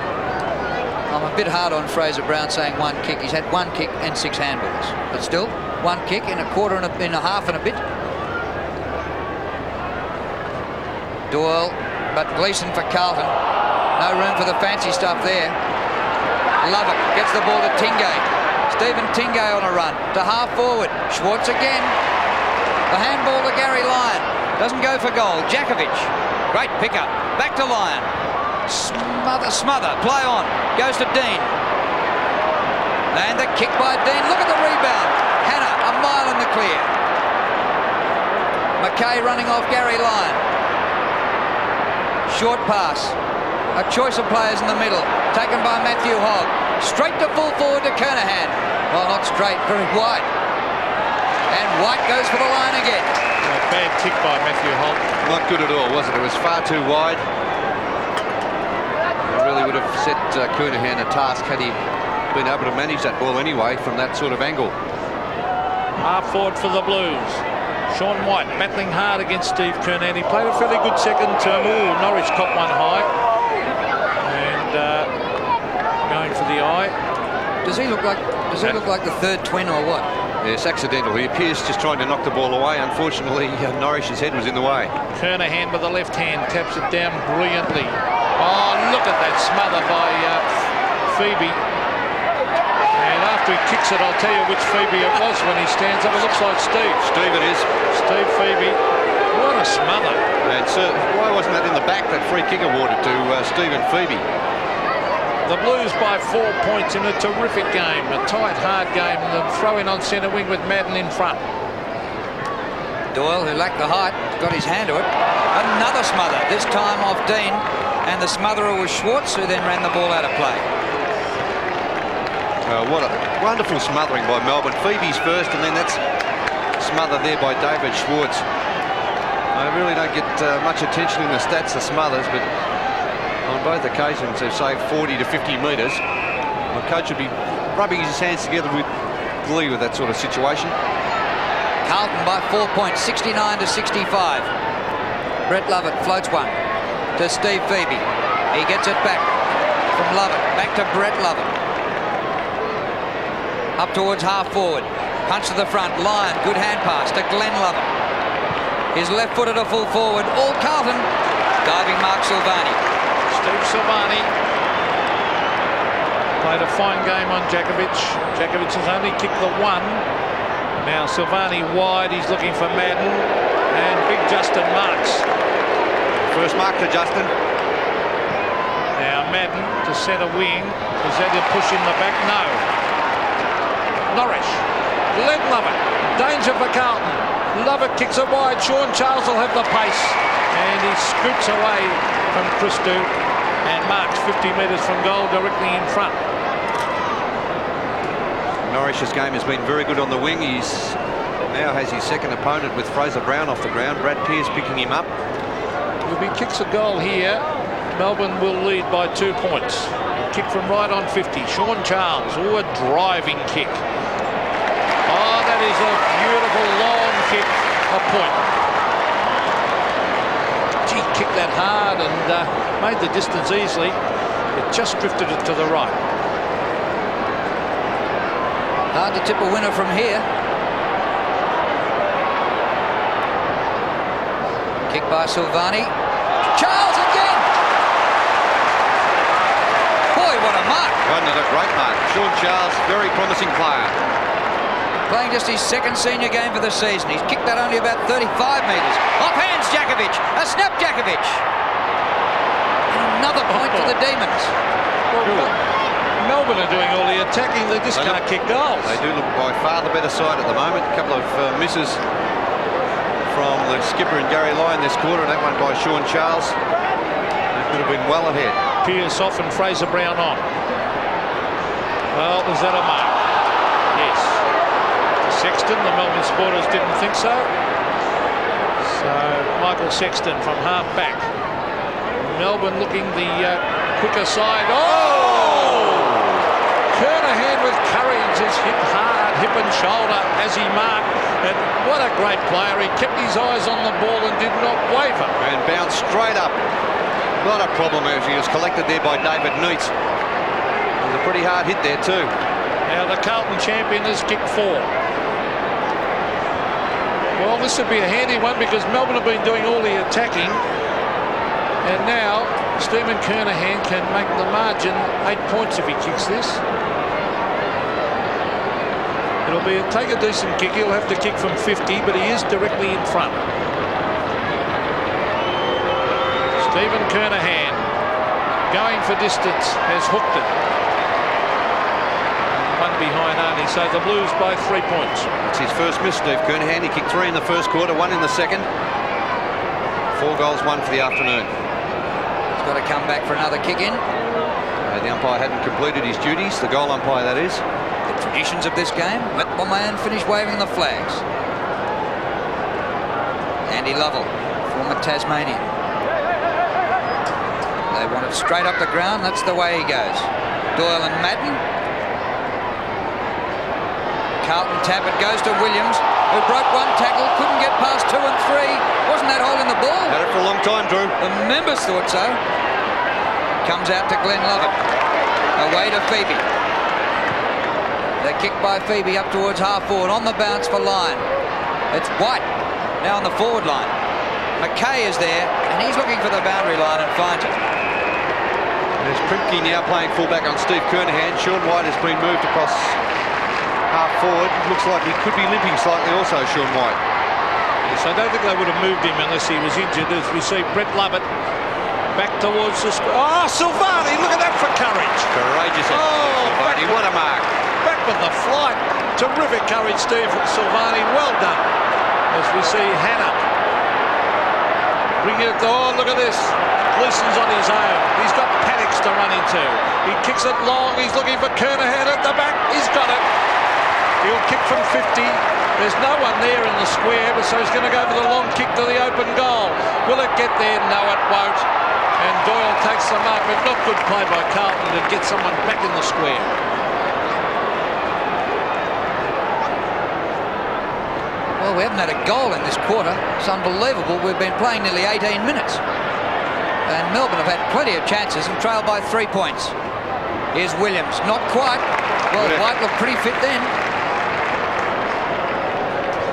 I'm a bit hard on Fraser Brown saying one kick. He's had one kick and 6 handballs, but still one kick in a quarter and in a half and a bit. Doyle, but Gleeson for Carlton. No room for the fancy stuff there. Lovett gets the ball to Tingay. Stephen Tingay on a run to half forward. Schwartz again. The handball to Gary Lyon. Doesn't go for goal. Jakovic. Great pickup. Back to Lyon. Smother. Play on. Goes to Dean. And the kick by Dean. Look at the rebound. Hannah a mile in the clear. McKay running off Gary Lyon. Short pass. A choice of players in the middle. Taken by Matthew Hogg. Straight to full forward to Kernahan. Well, not straight, very wide. And White goes for the line again. A bad kick by Matthew Hogg. Not good at all, was it? It was far too wide. It really would have set Kernahan a task had he been able to manage that ball anyway from that sort of angle. Half forward for the Blues. Sean White battling hard against Steve Kernahan. He played a fairly good second term. Ooh, Norwich caught one high. And going for the eye. Does he look like the third twin or what? Yes, accidental. He appears just trying to knock the ball away. Unfortunately, Norris's head was in the way. Kernahan with the left hand taps it down brilliantly. Oh, look at that smother by Phoebe. And after he kicks it, I'll tell you which Phoebe it was when he stands up. It looks like Steve. Steve it is. Steve Phoebe. What a smother. And why wasn't that in the back, that free kick awarded to Stephen Phoebe? The Blues by 4 points in a terrific game. A tight, hard game. The throw-in on centre wing with Madden in front. Doyle, who lacked the height, got his hand to it. Another smother, this time off Dean. And the smotherer was Schwartz, who then ran the ball out of play. What a wonderful smothering by Melbourne. Phoebe's first, and then that's smothered there by David Schwartz. I really don't get much attention in the stats, the smothers, but on both occasions they've saved 40 to 50 metres. My coach would be rubbing his hands together with glee with that sort of situation. Carlton by 4 points, 69 to 65. Brett Lovett floats one to Steve Phoebe. He gets it back from Lovett, back to Brett Lovett. Up towards half forward. Punch to the front. Lyon, good hand pass to Glenn Lovett. His left footer to full forward. All Carlton. Diving Mark Silvani. Steve Silvani played a fine game on Jakovic. Jakovic has only kicked the one. Now Silvani wide. He's looking for Madden. And big Justin marks. First mark to Justin. Now Madden to centre wing. Is that a push in the back? No. Norris. Glenn Lovett. Danger for Carlton. Lovett kicks it wide. Sean Charles will have the pace. And he scoots away from Christo and marks 50 metres from goal directly in front. Norris's game has been very good on the wing. He's now has his second opponent with Fraser Brown off the ground. Brad Pearce picking him up. If he kicks a goal here, Melbourne will lead by 2 points. Kick from right on 50. Sean Charles. Oh, a driving kick. Oh, that is a beautiful long kick. A point. Gee, kicked that hard and made the distance easily. It just drifted it to the right. Hard to tip a winner from here. Kick by Silvani. Charles again! Boy, what a mark! Wasn't it a great mark? Sean Charles, very promising player. Playing just his second senior game for the season. He's kicked that only about 35 metres. Off hands Jakovic. A snap Jakovic. And a Another point to the Demons. Well, Melbourne are doing all the attacking. They just can't kick goals. They do look by far the better side at the moment. A couple of misses from the skipper and Gary Lyon this quarter, and that one by Sean Charles. They could have been well ahead. Pearce off and Fraser Brown on. Well, is that a mark? Yes. Sexton, the Melbourne supporters didn't think so. So Michael Sexton from half back. Melbourne looking the quicker side. Oh! Kernahan with courage is hit hard, hip and shoulder as he marked. And what a great player. He kept his eyes on the ball and did not waver. And bounced straight up. Not a problem as he was collected there by David Neitz. It was a pretty hard hit there too. Now the Carlton champion has kicked 4. Well, this would be a handy one because Melbourne have been doing all the attacking. And now Stephen Kernahan can make the margin 8 points if he kicks this. It'll take a decent kick. He'll have to kick from 50, but he is directly in front. Stephen Kernahan going for distance has hooked it. One behind only, so the Blues by 3 points. It's his first miss, Steve Kernahan. He kicked 3 in the first quarter, 1 in the second. 4 goals, 1 for the afternoon. He's got to come back for another kick in. The umpire hadn't completed his duties, the goal umpire that is. The traditions of this game, let the man finish waving the flags. Andy Lovell, former Tasmanian. They want it straight up the ground, that's the way he goes. Doyle and Madden. Carlton tap, it goes to Williams, who broke 1 tackle, couldn't get past 2 and 3. Wasn't that hole in the ball? Had it for a long time, Drew. The members thought so. Comes out to Glenn Lovett. Away to Phoebe. The kick by Phoebe up towards half forward. On the bounce for Lyon. It's White now on the forward line. McKay is there, and he's looking for the boundary line and finds it. There's Primke now playing fullback on Steve Kernahan. Sean White has been moved across half forward. Looks like he could be limping slightly also, Sean White. Yes, I don't think they would have moved him unless he was injured, as we see Brett Lovett back towards the square. Oh, Silvani, look at that for courage. Courageous effort. Oh, Silvani, what a mark. Back with the flight. Terrific courage, Steve Silvani. Well done. As we see Hannah bring it. Oh, look at this. Gleason's on his own. He's got Paddocks to run into. He kicks it long. He's looking for Kernahan at the back. He's got it. He'll kick from 50. There's no one there in the square, but so he's going to go for the long kick to the open goal. Will it get there? No, it won't. And Doyle takes the mark, but not good play by Carlton to get someone back in the square. Well, we haven't had a goal in this quarter. It's unbelievable. We've been playing nearly 18 minutes. And Melbourne have had plenty of chances and trailed by 3 points. Here's Williams. Not quite. Well, White looked pretty fit then.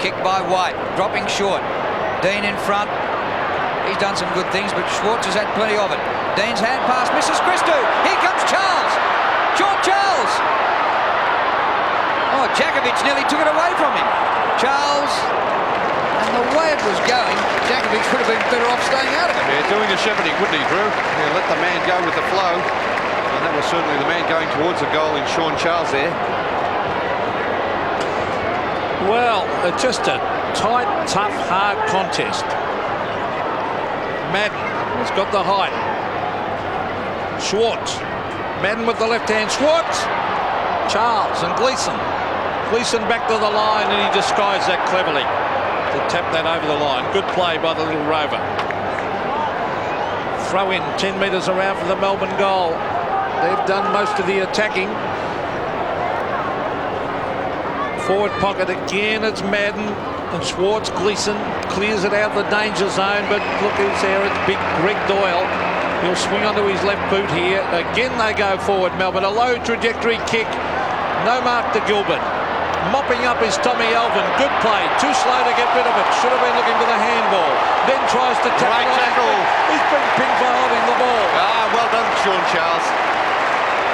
Kick by White. Dropping short. Dean in front. He's done some good things, but Schwartz has had plenty of it. Dean's hand pass misses Christou. Here comes Charles. George Charles. Oh, Jakovic nearly took it away from him. Charles, and the way it was going, Jakovic would have been better off staying out of it. Yeah, doing a shepherding, wouldn't he, Drew? Yeah, let the man go with the flow. And that was certainly the man going towards the goal in Sean Charles there. Well, it's just a tight, tough, hard contest. Madden has got the height. Schwartz. Madden with the left hand. Schwartz. Charles and Gleason. Gleason back to the line, and he disguised that cleverly to tap that over the line. Good play by the little rover. Throw in 10 metres around for the Melbourne goal. They've done most of the attacking. Forward pocket again, it's Madden. And Schwartz, Gleason clears it out the danger zone, but look who's there, it's big Greg Doyle. He'll swing onto his left boot here. Again they go forward, Melbourne. A low trajectory kick. No mark to Gilbert. Mopping up is Tommy Elvin. Good play. Too slow to get rid of it. Should have been looking for the handball. Then tries to tackle. Great tackle. He's been pinned for holding the ball. Ah, well done, Sean Charles.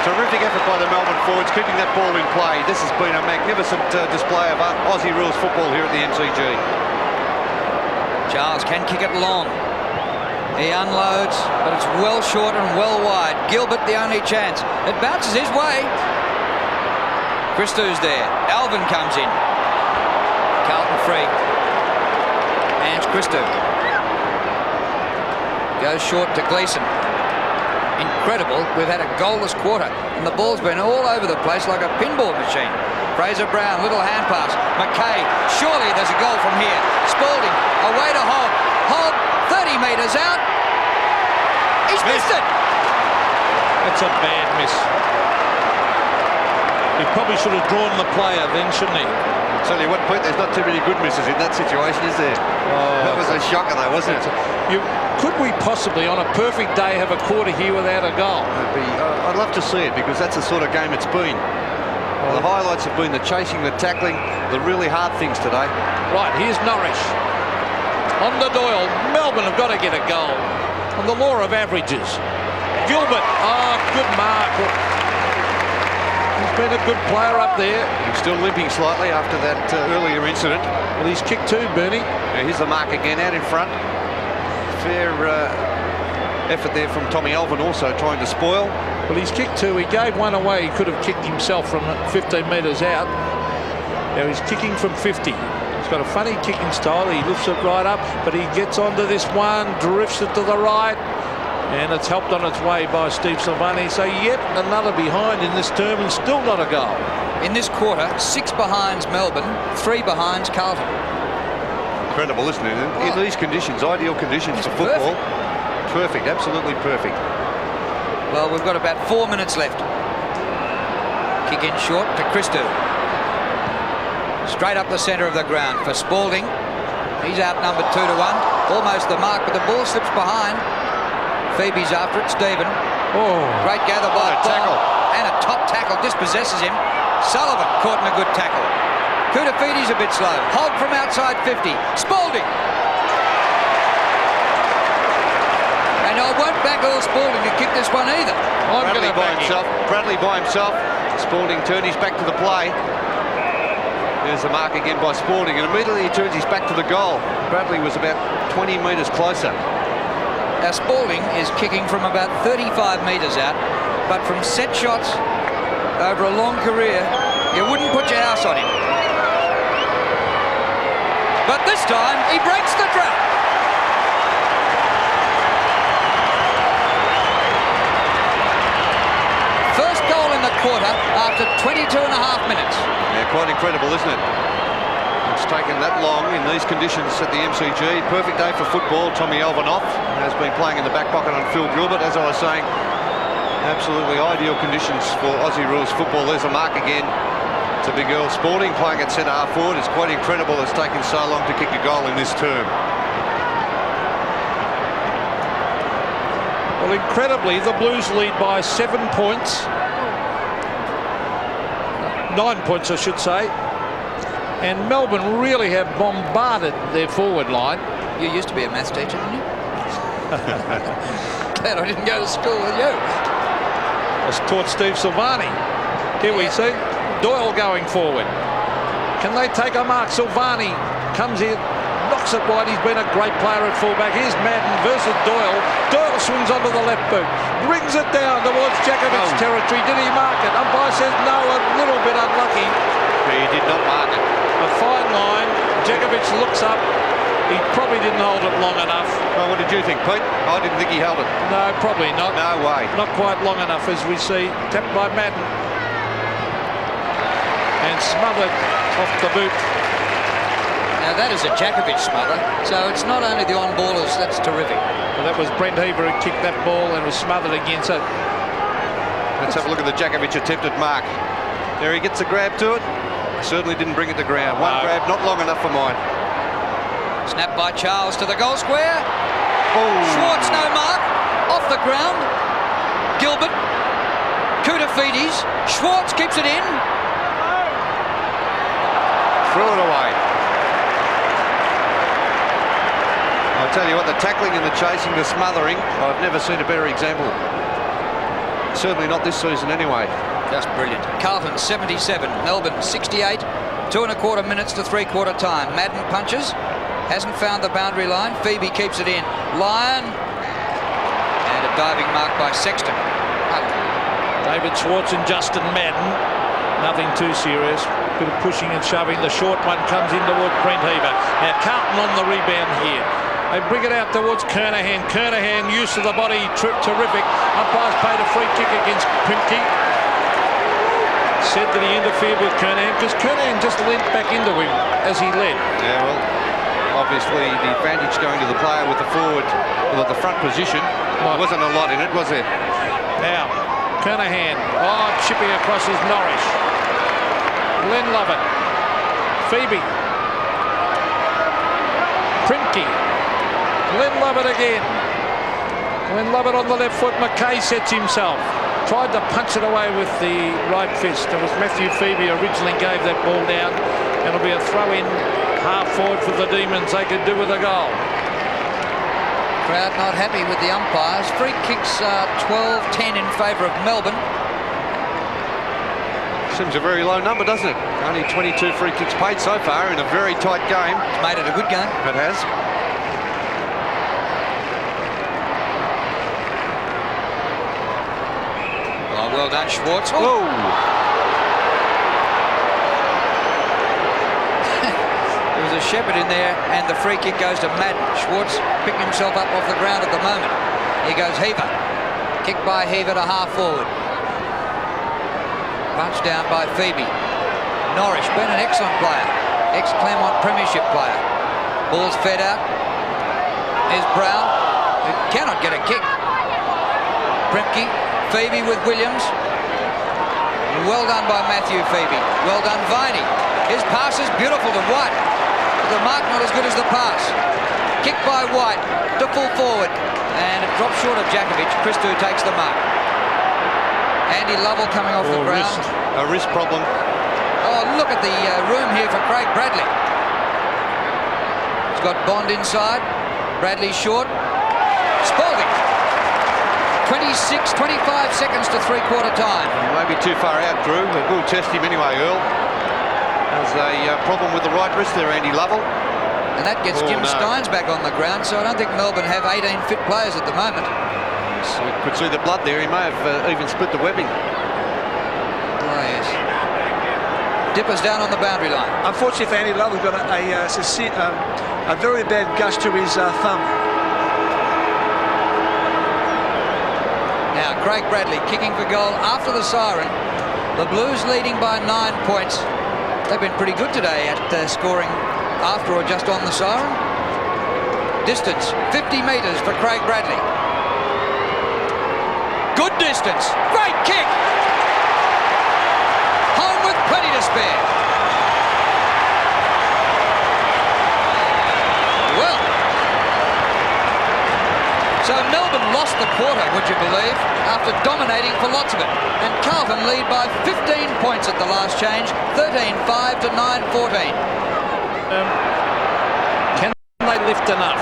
Terrific effort by the Melbourne forwards, keeping that ball in play. This has been a magnificent display of Aussie rules football here at the MCG. Charles can kick it long. He unloads, but it's well short and well wide. Gilbert the only chance. It bounces his way. Christou's there. Alvin comes in. Carlton free. And Christou. Goes short to Gleeson. Incredible. We've had a goalless quarter, and the ball's been all over the place like a pinball machine. Fraser Brown, little hand pass. McKay, surely there's a goal from here. Spalding, away to Hogg. Hogg, 30 metres out. He's missed it. That's a bad miss. He probably should have drawn the player then, shouldn't he? I'll tell you what, Pete, there's not too many good misses in that situation, is there? Oh, that was a shocker, though, wasn't it? Could we possibly, on a perfect day, have a quarter here without a goal? I'd love to see it, because that's the sort of game it's been. The highlights have been the chasing, the tackling, the really hard things today. Right, here's Norris. On the Doyle. Melbourne have got to get a goal. On the law of averages. Gilbert. Oh, good mark. He's been a good player up there. He's still limping slightly after that earlier incident. Well, he's kicked too, Bernie. Yeah, here's the mark again out in front. Fair effort there from Tommy Alvin, also trying to spoil. Well, he's kicked two. He gave one away. He could have kicked himself from 15 metres out. Now he's kicking from 50. He's got a funny kicking style. He lifts it right up, but he gets onto this one, drifts it to the right, and it's helped on its way by Steve Silvani. So yet another behind in this term, and still not a goal. In this quarter, 6 behinds Melbourne, 3 behinds Carlton. Incredible, isn't it? In these conditions, ideal conditions for football. Perfect, absolutely perfect. Well, we've got about 4 minutes left. Kick in short to Christou. Straight up the centre of the ground for Spalding. He's outnumbered 2-1. Almost the mark, but the ball slips behind. Phoebe's after it. Stephen. Oh, great gather by a tackle. And a top tackle dispossesses him. Sullivan caught in a good tackle. Koudafidi's a bit slow. Hogg from outside 50. Spalding. And I won't back Earl Spalding to kick this one either. Bradley by himself. Spalding turned his back to the play. There's the mark again by Spalding, and immediately he turns his back to the goal. Bradley was about 20 metres closer. Now Spalding is kicking from about 35 metres out, but from set shots over a long career, you wouldn't put your house on him. But this time, he breaks the drought. First goal in the quarter after 22 and a half minutes. Yeah, quite incredible, isn't it? It's taken that long in these conditions at the MCG. Perfect day for football. Tommy Alvin off. Has been playing in the back pocket on Phil Gilbert, as I was saying. Absolutely ideal conditions for Aussie rules football. There's a mark again to Big Earl Spalding, playing at centre half forward. It's quite incredible it's taken so long to kick a goal in this term. well, incredibly, the Blues lead by 7 points. 9 points, I should say. And Melbourne really have bombarded their forward line. You used to be a maths teacher, didn't you? Glad I didn't go to school with you. I was taught Steve Silvani. Here we see Doyle going forward. Can they take a mark? Silvani comes in, knocks it wide. He's been a great player at fullback. Here's Madden versus Doyle. Doyle swings onto the left boot, brings it down towards Djakovic's territory. Did he mark it? Umpire says no, a little bit unlucky. He did not mark it. A fine line. Djakovic looks up. He probably didn't hold it long enough. Well, what did you think, Pete? I didn't think he held it. No, probably not. No way. Not quite long enough, as we see. Tapped by Madden. And smothered off the boot. Now that is a Djakovic smother, so it's not only the on-ballers, that's terrific. Well, that was Brent Heaver who kicked that ball and was smothered again. So let's have a look at the Djakovic attempted mark. There he gets a grab to it. Certainly didn't bring it to ground. One grab, not long enough for mine. Snap by Charles to the goal square. Oh. Schwartz, no mark. Off the ground. Gilbert. Koudafides. Schwartz keeps it in. Threw it away. I'll tell you what, the tackling and the chasing, the smothering, I've never seen a better example. Certainly not this season anyway. Just brilliant. Carlton 77, Melbourne 68. 2.25 minutes to three-quarter time. Madden punches. Hasn't found the boundary line. Phoebe keeps it in. Lyon diving mark by Sexton. David Schwartz and Justin Madden. Nothing too serious. Bit of pushing and shoving. The short one comes in towards Brent Heaver. Now Carlton on the rebound here. They bring it out towards Kernahan. Kernahan, use of the body, terrific. Umpires paid a free kick against Primke. Said that he interfered with Kernahan because Kernahan just leant back into him as he led. Yeah, well, obviously the advantage going to the player with the forward, well, the front position. There wasn't a lot in it, was there? Now, Kernahan. Oh, chipping across his Norris. Glenn Lovett. Phoebe. Primke. Glenn Lovett again. Glenn Lovett on the left foot. McKay sets himself. Tried to punch it away with the right fist. It was Matthew Phoebe originally gave that ball down. It'll be a throw-in half forward for the Demons. They could do with a goal. Crowd not happy with the umpires. Free kicks 12-10 in favour of Melbourne. Seems a very low number, doesn't it? Only 22 free kicks paid so far in a very tight game. It's made it a good game. It has. Oh, well done, Schwartz. Whoa! There was a Shepherd in there, and the free kick goes to Madden. Schwartz picking himself up off the ground at the moment. Here goes Heaver. Kick by Heaver to half forward. Punched down by Phoebe. Norris, been an excellent player. Ex-Claremont Premiership player. Ball's fed out. Here's Brown, who cannot get a kick. Primke, Phoebe with Williams. Well done by Matthew Phoebe. Well done, Viney. His pass is beautiful to White. The mark not as good as the pass. Kick by White to full forward. And it drops short of Jakovic. Christou takes the mark. Andy Lovell coming off the ground. A wrist problem. Oh, look at the room here for Craig Bradley. He's got Bond inside. Bradley short. Spalding. 25 seconds to three-quarter time. Maybe too far out, Drew. We'll test him anyway, Earl. There's a problem with the right wrist there, Andy Lovell. And that gets Jim Steins back on the ground, so I don't think Melbourne have 18 fit players at the moment. So we could see the blood there. He may have even split the webbing. Oh, yes. Dipper's down on the boundary line. Unfortunately for Andy Lovell, got a very bad gush to his thumb. Now, Craig Bradley kicking for goal after the siren. The Blues leading by 9 points. They've been pretty good today at scoring after or just on the siren. Distance, 50 metres for Craig Bradley. Good distance. Great kick. Home with plenty to spare. Well, so Melbourne lost the quarter, would you believe, after dominating for lots of it. And Carlton lead by 15 points at the last change, 13-5 to 9-14. Can they lift enough?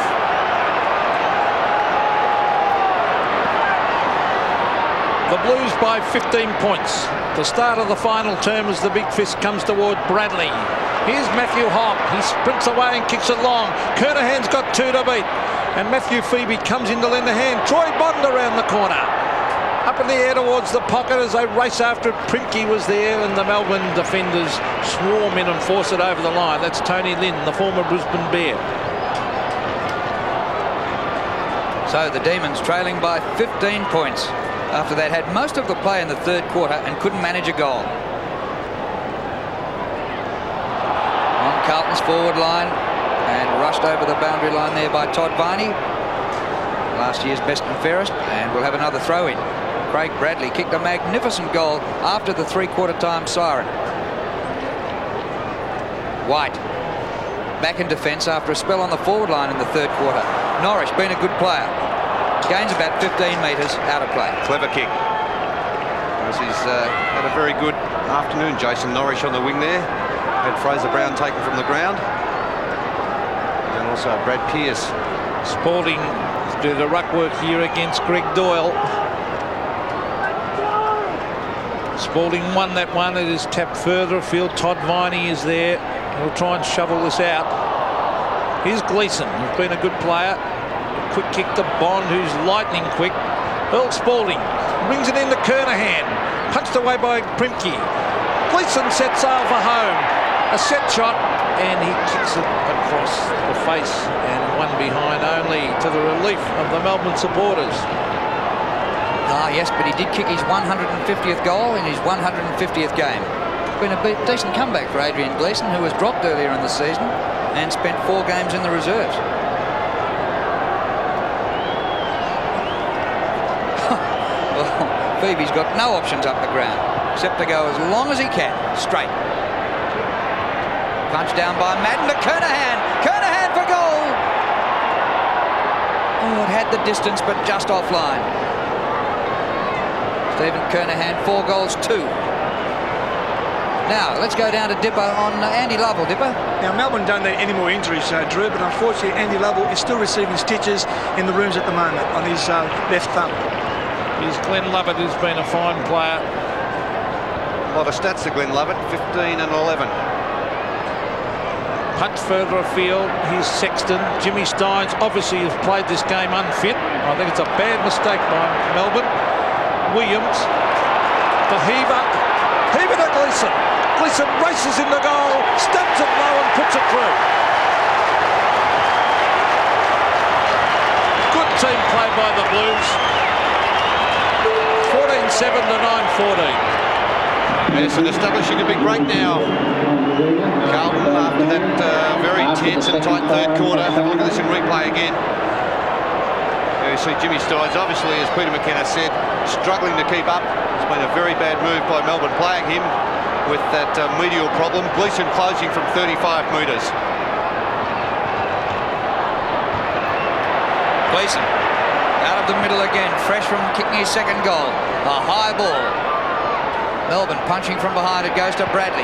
The Blues by 15 points. The start of the final term as the big fist comes toward Bradley. Here's Matthew Hogg. He sprints away and kicks it long. Kernahan's got 2 to beat. And Matthew Phoebe comes in to lend a hand. Troy Bond around the corner. Up in the air towards the pocket as they race after it. Primke was there and the Melbourne defenders swarm in and force it over the line. That's Tony Lynn, the former Brisbane Bear. So the Demons trailing by 15 points. After that, had most of the play in the third quarter and couldn't manage a goal. On Carlton's forward line and rushed over the boundary line there by Todd Viney. Last year's best and fairest, and we'll have another throw-in. Craig Bradley kicked a magnificent goal after the three-quarter time siren. White back in defence after a spell on the forward line in the third quarter. Norris been a good player. Gains about 15 metres out of play. Clever kick. He's had a very good afternoon. Jason Norris on the wing there. Had Fraser Brown taken from the ground. And also Brad Pearce. Spalding do the ruck work here against Greg Doyle. Spalding won that one. It is tapped further afield. Todd Viney is there. He'll try and shovel this out. Here's Gleeson, who's been a good player. Quick kick to Bond, who's lightning quick. Earl Spalding brings it into Kernahan. Punched away by Primke. Gleeson sets sail for home. A set shot, and he kicks it across the face and one behind only, to the relief of the Melbourne supporters. Ah, yes, but he did kick his 150th goal in his 150th game. Been a decent comeback for Adrian Gleeson, who was dropped earlier in the season and spent 4 games in the reserves. Well, Phoebe's got no options up the ground except to go as long as he can, straight. Punch down by Madden to Kernahan. Kernahan for goal. Oh, it had the distance, but just offline. Stephen Kernahan, 4 goals, 2. Now, let's go down to Dipper on Andy Lovell. Dipper? Now, Melbourne don't need any more injuries, Drew, but unfortunately Andy Lovell is still receiving stitches in the rooms at the moment on his left thumb. Here's Glenn Lovett, who's been a fine player. A lot of stats to Glenn Lovett, 15 and 11. Punch further afield. Here's Sexton. Jimmy Steins obviously has played this game unfit. I think it's a bad mistake by Melbourne. Williams. The heaver. Heaver to Gleeson. Gleeson races in the goal. Stabs it low and puts it through. Good team play by the Blues. 14-7 to 9-14. Yes, and establishing a big break now. Carlton, after that very tense and tight third quarter. Have a look at this in replay again. There you see Jimmy Steins, obviously, as Peter McKenna said, struggling to keep up. It's been a very bad move by Melbourne, playing him with that medial problem. Gleeson closing from 35 metres. Gleeson out of the middle again, fresh from kicking his second goal. A high ball. Melbourne punching from behind. It goes to Bradley.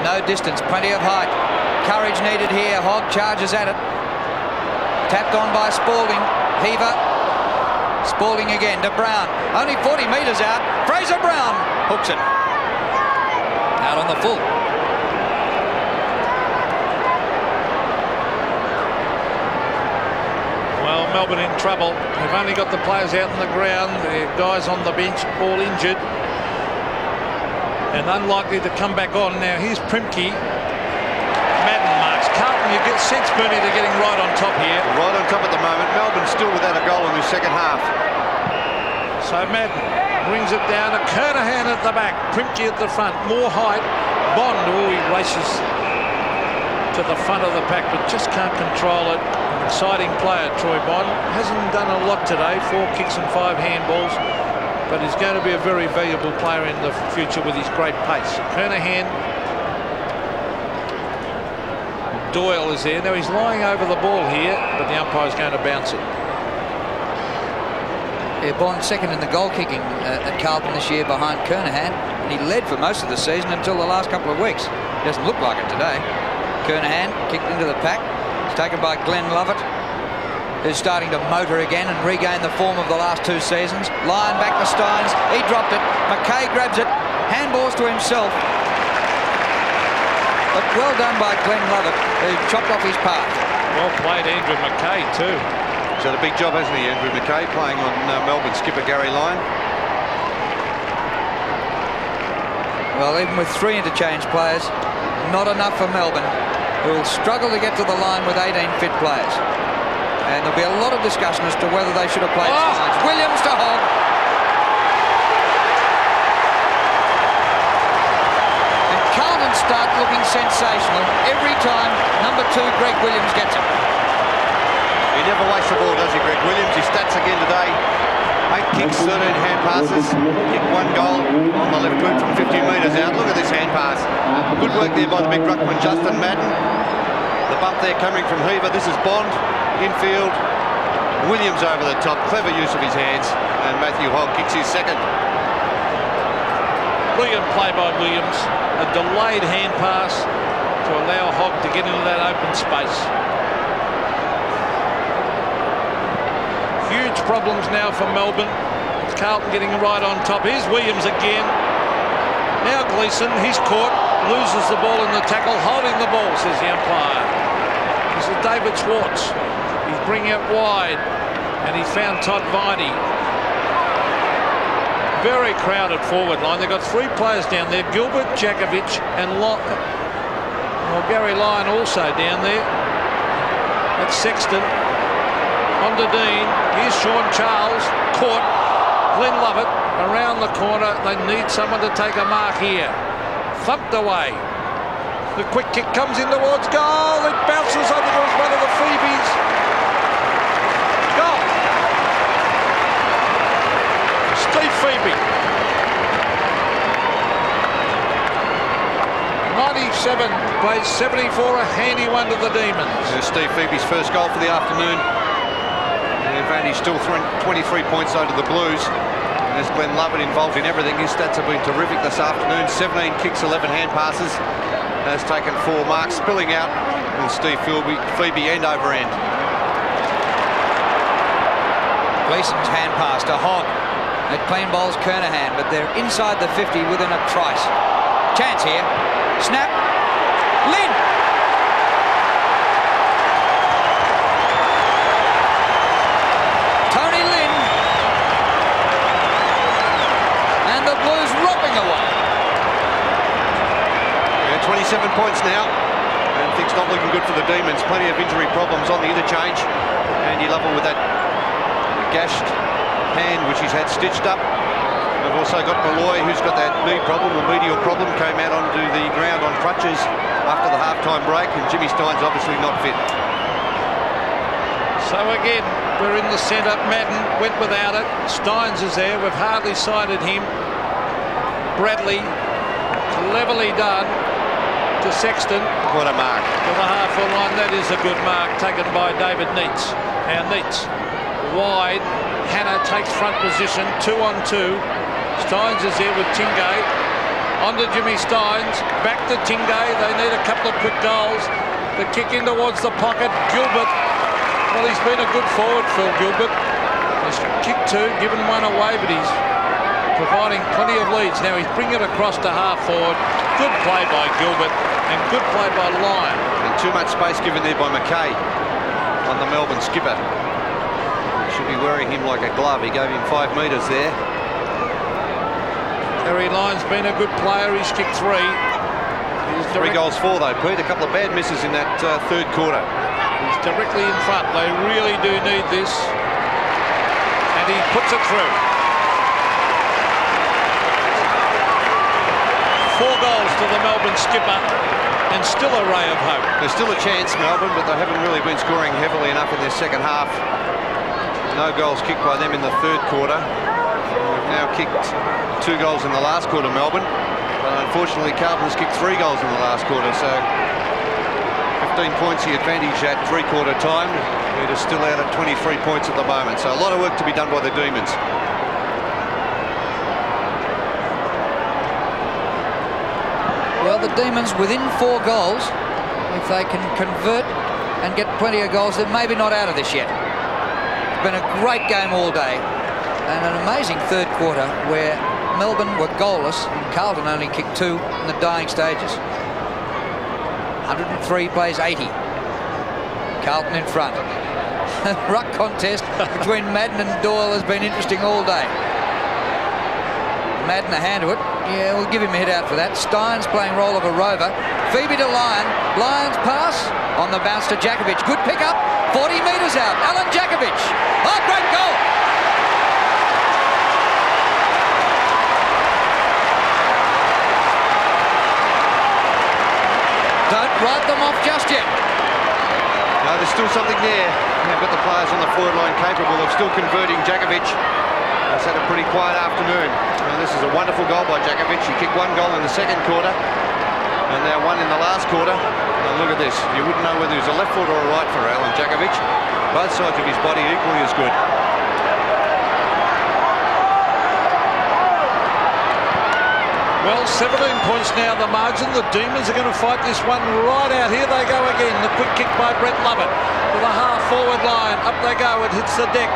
No distance, plenty of height. Courage needed here. Hogg charges at it. Tapped on by Spalding. Heaver. Spalding again to Brown. Only 40 metres out. Fraser Brown hooks it. Out on the full. Well, Melbourne in trouble. They've only got the players out on the ground. The guys on the bench all injured and unlikely to come back on. Now here's Primke. Madden marks. Carlton, you get sense, Bernie, they're getting right on top here. Right on top at the moment. Melbourne still without a goal in the second half. So Madden brings it down to Kernahan at the back. Primke at the front. More height. Bond, he races to the front of the pack, but just can't control it. An exciting player, Troy Bond. Hasn't done a lot today. 4 kicks and 5 handballs. But he's going to be a very valuable player in the future with his great pace. Kernahan. Doyle is there. Now he's lying over the ball here, but the umpire's going to bounce it. Yeah, Bond second in the goal kicking at Carlton this year behind Kernahan, and he led for most of the season until the last couple of weeks. He doesn't look like it today. Kernahan kicked into the pack. It's taken by Glenn Lovett, who's starting to motor again and regain the form of the last 2 seasons. Lyon back to Steins. He dropped it. McKay grabs it. Handballs to himself. But well done by Glenn Lovett, who chopped off his path. Well played, Andrew McKay, too. He's had a big job, hasn't he, Andrew McKay, playing on Melbourne skipper Gary Lyon. Well, even with 3 interchange players, not enough for Melbourne, who will struggle to get to the line with 18 fit players. And there'll be a lot of discussion as to whether they should have played Steins. Williams to Hogg. And Carlton start looking sensational every time number 2 Greg Williams gets it. He never wastes the ball, does he, Greg Williams? His stats again today. 8 kicks, 13 hand passes. Kicked 1 goal on the left boot from 50 metres out. Look at this hand pass. Good work there by the big ruckman, Justin Madden. The bump there coming from Heaver. This is Bond. Infield. Williams over the top. Clever use of his hands. And Matthew Hogg kicks his second. Brilliant play by Williams. A delayed hand pass to allow Hogg to get into that open space. Huge problems now for Melbourne. Carlton getting right on top. Here's Williams again. Now Gleeson, he's caught, loses the ball in the tackle, holding the ball, says the umpire. This is David Schwartz. He's bringing it wide, and he found Todd Viney. very crowded forward line. They've got 3 players down there, Gilbert, Jakovic and Gary Lyon also down there. That's Sexton. On to Dean. Here's Sean Charles. Caught. Glenn Lovett around the corner. They need someone to take a mark here. Thumped away. The quick kick comes in towards goal. It bounces. I think it was one of the Phoebes. Goal. Steve Phoebe. 97 plays 74, a handy one to the Demons. There's Steve Phoebe's first goal for the afternoon. The advantage still 23 points over the Blues. And there's Glenn Lovett involved in everything. His stats have been terrific this afternoon. 17 kicks, 11 hand passes. Has taken 4 marks, spilling out with Steve Phoebe end over end. Gleason's hand pass to Hogg. It clean bowls Kernahan, but they're inside the 50 within a trice. Chance here. Snap. Lynn. Tony Lynn. And the Blues romping away. Yeah, 27 points now. And things not looking good for the Demons. Plenty of injury problems on the interchange. And you level with that gashed hand which he's had stitched up. We've also got Malloy, who's got that knee problem, a medial problem, came out onto the ground on crutches after the half-time break, and Jimmy Stein's obviously not fit. So again, we're in the centre. Madden went without it. Steins is there. We've hardly sighted him. Bradley, cleverly done to Sexton. What a mark. To the half-forward line. That is a good mark taken by David Neitz. Now Neitz wide. Hannah takes front position. 2 on 2. Steins is there with Tingay. On to Jimmy Steins. Back to Tingay. They need a couple of quick goals. The kick in towards the pocket. Gilbert. Well, he's been a good forward, Phil Gilbert. He's kicked 2, given 1 away, but he's providing plenty of leads. Now he's bringing it across to half forward. Good play by Gilbert and good play by Lyon. And too much space given there by McKay on the Melbourne skipper. Should be wearing him like a glove. He gave him 5 metres there. Harry Lyon's been a good player. He's kicked 3. He's 3 goals for though, Pete. A couple of bad misses in that third quarter. He's directly in front. They really do need this. And he puts it through. 4 goals to the Melbourne skipper and still a ray of hope. There's still a chance, Melbourne, but they haven't really been scoring heavily enough in their second half. No goals kicked by them in the third quarter. We've now kicked 2 goals in the last quarter, Melbourne. But unfortunately, Carlton's kicked 3 goals in the last quarter, so 15 points the advantage at 3-quarter time. It is still out at 23 points at the moment, so a lot of work to be done by the Demons. Well, the Demons within 4 goals. If they can convert and get plenty of goals, they're maybe not out of this yet. It's been a great game all day and an amazing third quarter where Melbourne were goalless and Carlton only kicked 2 in the dying stages. 103 plays 80. Carlton in front. Ruck contest between Madden and Doyle has been interesting all day. Madden a hand to it. Yeah, we'll give him a hit out for that. Steins playing role of a rover. Phoebe to Lyon. Lyon's pass on the bounce to Jakovic. Good pick up. 40 metres out. Alan Jakovic. Oh, great goal. Don't write them off just yet. No, there's still something there. They've got the players on the forward line capable of still converting. Jakovic has had a pretty quiet afternoon. And this is a wonderful goal by Jakovic. He kicked 1 goal in the second quarter and now 1 in the last quarter. And look at this. You wouldn't know whether he was a left foot or a right for Alan Jakovic. Both sides of his body equally as good. Well, 17 points now the margin. The Demons are going to fight this one right out. Here they go again. The quick kick by Brett Lovett to the half-forward line. Up they go. It hits the deck.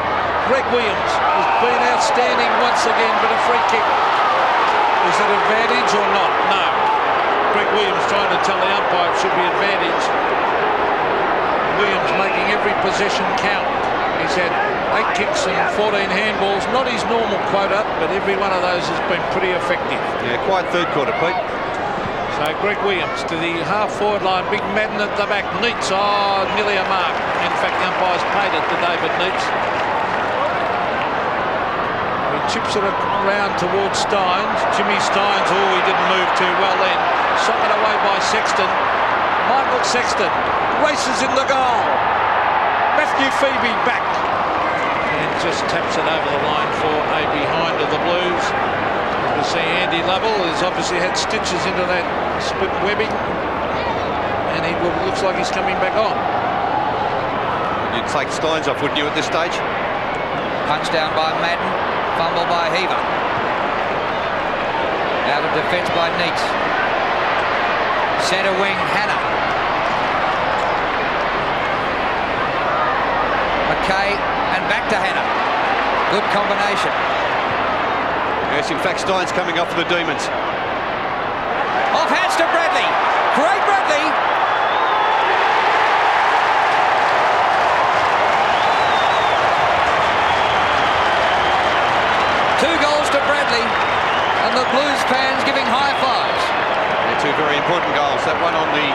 Greg Williams has been outstanding once again, but a free kick. Is it advantage or not? No. Greg Williams trying to tell the umpire it should be advantage. Williams making every possession count. He's had 8 kicks and 14 handballs. Not his normal quota, but every one of those has been pretty effective. Yeah, quiet third quarter, Pete. So Greg Williams to the half-forward line. Big Madden at the back. Neats, nearly a mark. In fact, the umpires paid it to David Neats. He chips it around towards Steins. Jimmy Steins, he didn't move too well then. Socked away by Sexton. Michael Sexton races in the goal. Matthew Phoebe back. And just taps it over the line for a behind of the Blues. You see Andy Lovell has obviously had stitches into that split webbing, and he looks like he's coming back on. You'd take Steins off, wouldn't you, at this stage? Punch down by Madden, fumble by Heaver. Out of defence by Neats. Centre wing, Hannah. McKay and back to Hannah. Good combination. Yes, in fact, Steins coming off for the Demons. Off hands to Bradley. Great Bradley. Two goals to Bradley, and the Blues fans giving high fives. They're two very important goals. That one on the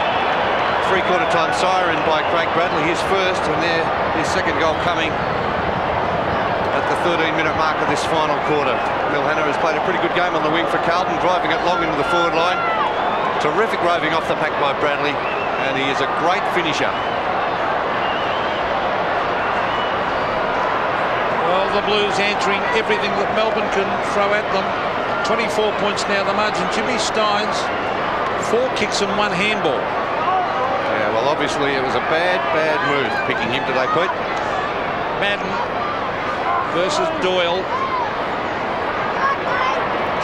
three-quarter time siren by Craig Bradley, his first, and his second goal coming at the 13-minute mark of this final quarter. Mel Hannah has played a pretty good game on the wing for Carlton, driving it long into the forward line. Terrific roving off the pack by Bradley, and he is a great finisher. Well, the Blues answering everything that Melbourne can throw at them. 24 points now the margin. Jimmy Steins, 4 kicks and 1 handball. Yeah, well, obviously it was a bad move picking him today, Pete. Madden versus Doyle.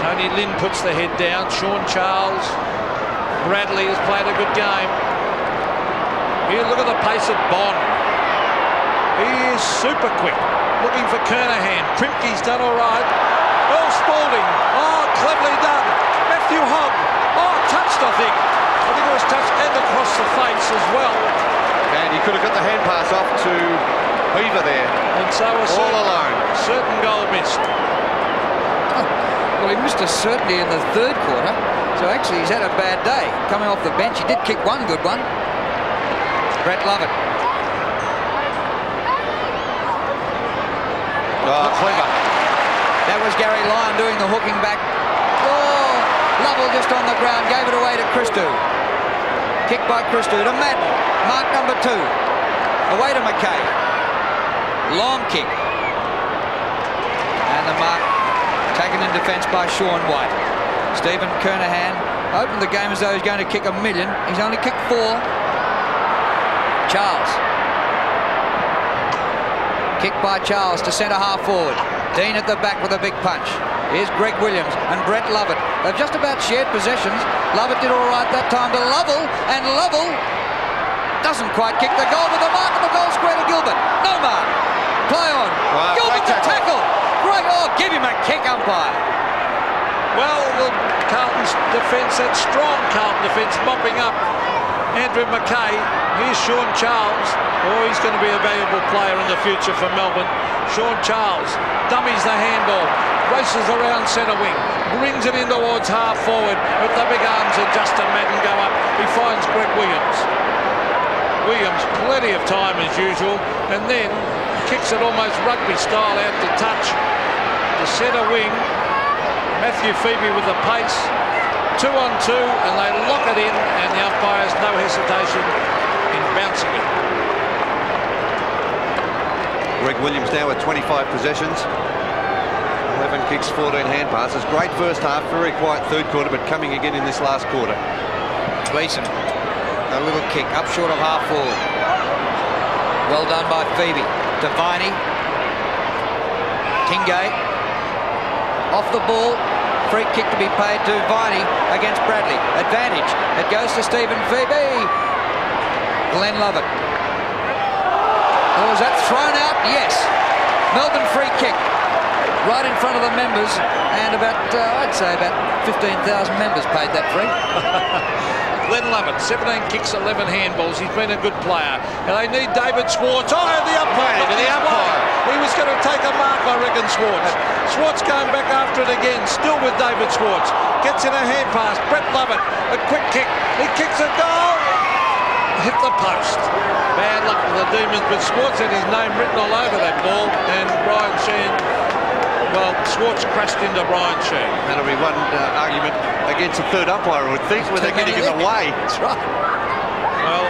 Tony Lynn puts the head down. Sean Charles. Bradley has played a good game. Here, look at the pace of Bond. He is super quick. Looking for Kernahan. Krimke's done all right. Earl Spalding. Cleverly done. Matthew Hogg. Touched, I think. I think it was touched and across the face as well. And he could have got the hand pass off to Heaver there. And so all alone. Certain goal missed. Well, he missed a certainty in the third quarter, so actually he's had a bad day. Coming off the bench, he did kick one good one. Brett Lovett. Clever. That was Gary Lyon doing the hooking back. Lovell just on the ground, gave it away to Christou. Kick by Christou to Madden. Mark number 2. Away to McKay. Long kick. And the mark taken in defence by Sean White. Stephen Kernahan opened the game as though he's going to kick 1 million. He's only kicked 4. Charles. Kick by Charles to centre half forward. Dean at the back with a big punch. Here's Greg Williams and Brett Lovett. They've just about shared possessions. Lovett did all right that time to Lovell, and Lovell doesn't quite kick the goal, but the mark of the goal square to Gilbert. No mark. Play on. Wow, Gilbert the tackle. Great. Give him a kick, umpire. Well, the Carlton's defence, that strong Carlton defence, mopping up Andrew McKay. Here's Sean Charles. He's going to be a valuable player in the future for Melbourne. Sean Charles dummies the handball, races around centre wing, brings it in towards half forward with the big arms of Justin Madden go up. He finds Greg Williams. Williams, plenty of time as usual, and then kicks it almost rugby style out to touch. The centre wing, Matthew Phoebe with the pace. 2 on 2, and they lock it in, and the umpires no hesitation in bouncing it. Greg Williams now with 25 possessions. 11 kicks, 14 hand passes. Great first half, very quiet third quarter, but coming again in this last quarter. Gleeson, a little kick up short of half forward. Well done by Phoebe. Deviney. Tingay. Off the ball. Free kick to be paid to Viney against Bradley. Advantage. It goes to Stephen Phoebe. Glenn Lovett. Was that thrown out? Yes. Melbourne free kick. Right in front of the members, and about, I'd say about 15,000 members paid that free. Glenn Lovett, 17 kicks, 11 handballs. He's been a good player. And they need David Schwartz. The umpire. The umpire. He was going to take a mark, I reckon, Schwartz. Schwartz going back after it again, still with David Schwartz. Gets in a hand pass. Brett Lovett, a quick kick. He kicks a goal. Hit the post. Bad luck for the Demons, but Schwartz had his name written all over that ball, and Brian Sheehan, well, Schwartz crashed into Brian Sheehan. That'll be one argument against the third umpire, I would think, where they're getting in the way. That's right. Well,